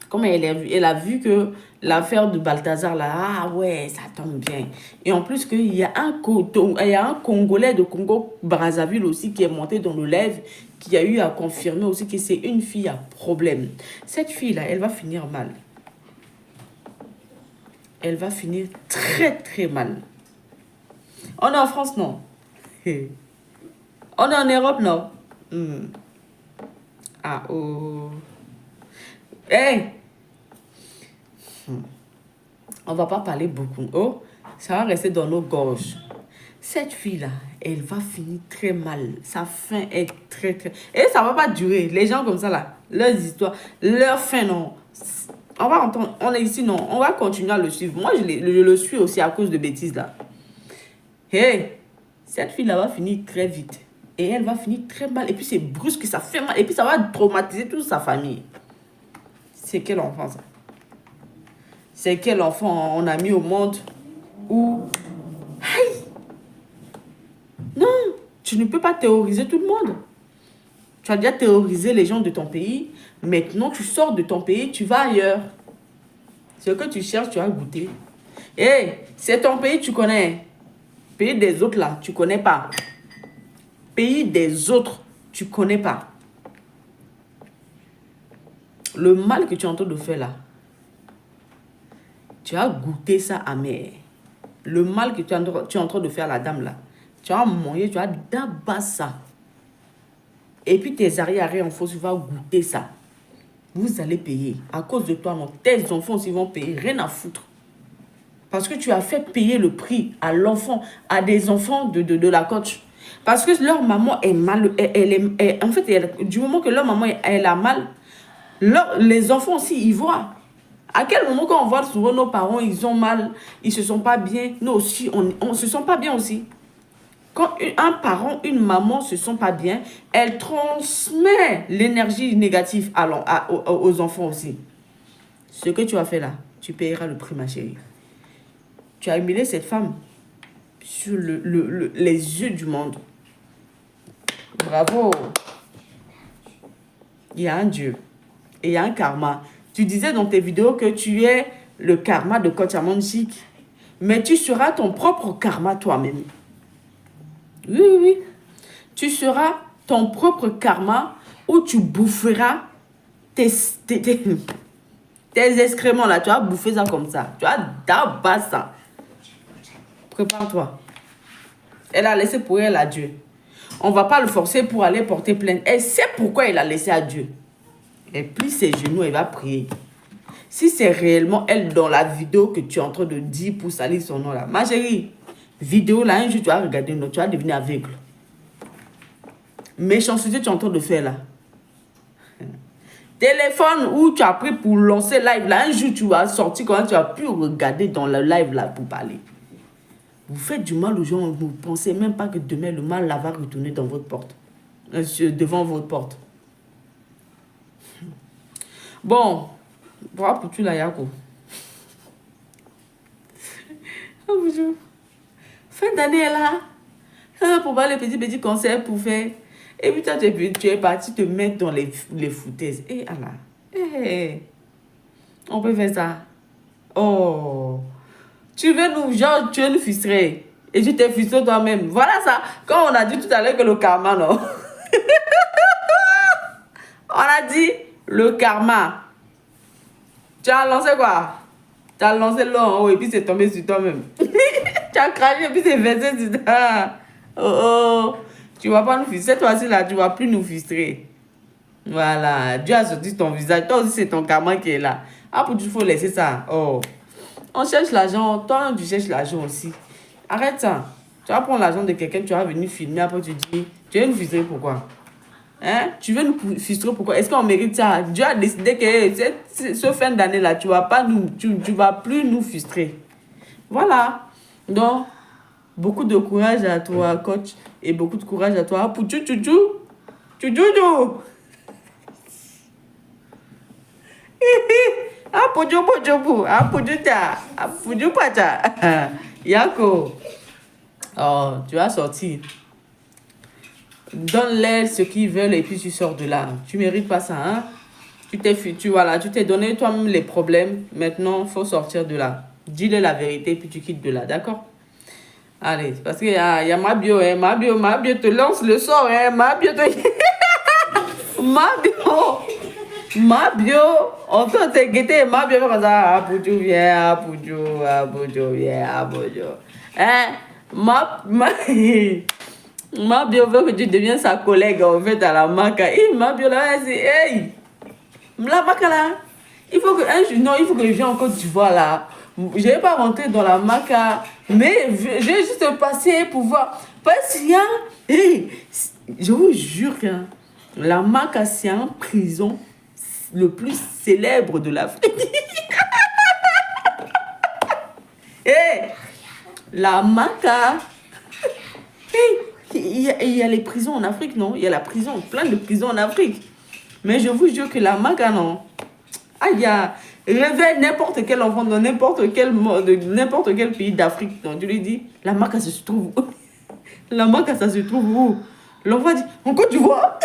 comme elle a vu que l'affaire de Balthazar là, ah ouais, ça tombe bien. Et en plus qu'il y a un Congolais de Congo-Brazzaville aussi qui est monté dans le live, qui a eu à confirmer aussi que c'est une fille à problème. Cette fille-là, elle va finir mal. Elle va finir très très mal. On est en France, non? On est en Europe, non? Ah, oh. Hey! On va pas parler beaucoup. Oh, ça va rester dans nos gorges. Cette fille-là, elle va finir très mal. Sa fin est très... Et ça va pas durer. Les gens comme ça, là, leurs histoires, leur fin, non. On va entendre... On est ici, non. On va continuer à le suivre. Moi, je le suis aussi à cause de bêtises, là. Hey! Cette fille-là va finir très vite. Et elle va finir très mal. Et puis, c'est brusque, ça fait mal. Et puis, ça va traumatiser toute sa famille. C'est quel enfant, ça? C'est quel enfant on a mis au monde où... Aïe! Non, tu ne peux pas terroriser tout le monde. Tu as déjà terrorisé les gens de ton pays. Maintenant, tu sors de ton pays, tu vas ailleurs. Ce que tu cherches, tu as goûté. Hé, c'est ton pays, tu connais. Pays des autres, là, tu connais pas. Pays des autres, tu connais pas. Le mal que tu es en train de faire, là, tu as goûté ça amer. Le mal que tu es en train de faire à la dame, là, tu as mangé, tu as d'abord ça. Et puis tes arrière-enfants, tu vas goûter ça. Vous allez payer. À cause de toi, non, tes enfants aussi vont payer. Rien à foutre. Parce que tu as fait payer le prix à l'enfant, à des enfants de la coach. Parce que leur maman est mal. En fait, du moment que leur maman elle a mal, les enfants aussi, ils voient. À quel moment quand on voit souvent nos parents, ils ont mal, ils se sont pas bien, nous aussi, on se sent pas bien aussi. Quand un parent, une maman se sent pas bien, elle transmet l'énergie négative aux enfants aussi. Ce que tu as fait là, tu payeras le prix, ma chérie. Tu as humilié cette femme sur les yeux du monde. Bravo. Il y a un Dieu et il y a un karma. Tu disais dans tes vidéos que tu es le karma de Coach Amonchik, mais tu seras ton propre karma toi-même. Oui, oui, oui. Tu seras ton propre karma où tu boufferas tes excréments là. Tu vas bouffer ça comme ça. Tu vas d'abord ça. Prépare-toi. Elle a laissé pour elle à Dieu. On ne va pas le forcer pour aller porter plainte. Elle sait pourquoi elle a laissé à Dieu. Elle plie ses genoux, elle va prier. Si c'est réellement elle dans la vidéo que tu es en train de dire pour salir son nom là. Ma chérie, vidéo là, un jour tu vas regarder, non, tu vas devenir aveugle. Méchanceté tu es en train de faire là. Téléphone où tu as pris pour lancer live là, un jour tu vas sortir quand tu as pu regarder dans le live là pour parler. Vous faites du mal aux gens, vous ne pensez même pas que demain le mal là va retourner dans votre porte. Devant votre porte. Bon, voilà pour tout là, Yako. Oh, bonjour. Fin d'année là, pour voir les petits concerts pour faire. Et puis toi, tu es parti te mettre dans les foutaises. Eh, Allah. On peut faire ça. Oh. Tu veux nous frustrer. Et tu t'es frustré toi-même. Voilà ça. Quand on a dit tout à l'heure que le karma, non. On a dit le karma. Tu as lancé quoi? Tu as lancé l'eau en haut et puis c'est tombé sur toi-même. Tu as craché et puis c'est versé sur toi. Oh. Tu ne vas pas nous frustrer. Cette fois-ci là, tu ne vas plus nous frustrer. Voilà. Dieu a sorti ton visage. Toi aussi, c'est ton karma qui est là. Ah, pour il faut laisser ça. Oh. On cherche l'argent. Toi, tu cherches l'argent aussi. Arrête ça. Tu vas prendre l'argent de quelqu'un, tu vas venir filmer. Après, tu dis, tu veux nous frustrer pourquoi? Hein? Tu veux nous frustrer pourquoi? Est-ce qu'on mérite ça? Dieu a décidé que ce fin d'année-là, tu ne vas plus nous frustrer. Voilà. Donc, beaucoup de courage à toi, coach. Et beaucoup de courage à toi. Pour tchou. Ah, Yako. Oh, tu vas sortir. Donne-leur ce qu'ils veulent et puis tu sors de là. Tu mérites pas ça, hein? Tu t'es donné toi-même les problèmes. Maintenant, il faut sortir de là. Dis-leur la vérité et puis tu quittes de là, d'accord? Allez, parce qu'il y a Mabio, hein? Mabio te lance le sort, hein? Mabio, on peut te guetter, Mabio, comme ça, Apoudjou, viens, Apoudjou, viens, Apoudjou. Hein? Ma bio veut que tu deviennes sa collègue en fait à la Maca. Et ma bio là, c'est hey, la Maca là, il faut que il faut que je vienne en Côte d'Ivoire là. Je vais pas rentrer dans la Maca, mais je vais juste passer pour voir. Parce qu'il y a, hey, je vous jure que la Maca c'est un prison le plus célèbre de l'Afrique. Hey, la Maca. Hey. Il y a les prisons en Afrique, non? Il y a la prison, plein de prisons en Afrique. Mais je vous jure que la Maca, non. Ah, il y a... Réveille n'importe quel enfant dans n'importe quel pays d'Afrique. Donc, tu lui dis, la Maca, ça se trouve où? La Maca, ça se trouve où? L'enfant dit, en Côte d'Ivoire?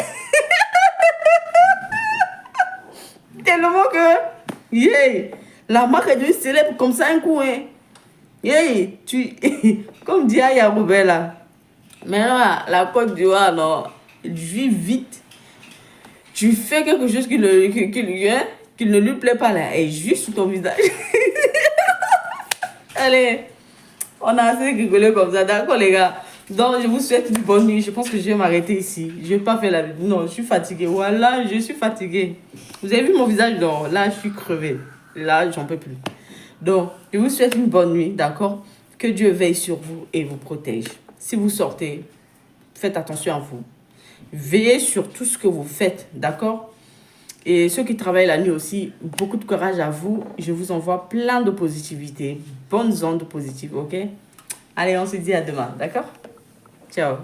Tellement que... Yeah, la Maca est devenue célèbre comme ça un coup, hein. Yeah, comme dit Aya Roubel, là. Mais là, la Côte d'Ivoire, non, vis vite. Tu fais quelque chose qui ne lui plaît pas là, et juste sur ton visage. Allez, on a assez rigolé comme ça, d'accord les gars? Donc, je vous souhaite une bonne nuit. Je pense que je vais m'arrêter ici. Je vais pas faire la vidéo. Non, je suis fatiguée. Voilà, je suis fatiguée. Vous avez vu mon visage? Non, là, je suis crevée. Là, j'en peux plus. Donc, je vous souhaite une bonne nuit, d'accord? Que Dieu veille sur vous et vous protège. Si vous sortez, faites attention à vous. Veillez sur tout ce que vous faites, d'accord? Et ceux qui travaillent la nuit aussi, beaucoup de courage à vous. Je vous envoie plein de positivité. Bonnes ondes positives, ok? Allez, on se dit à demain, d'accord? Ciao.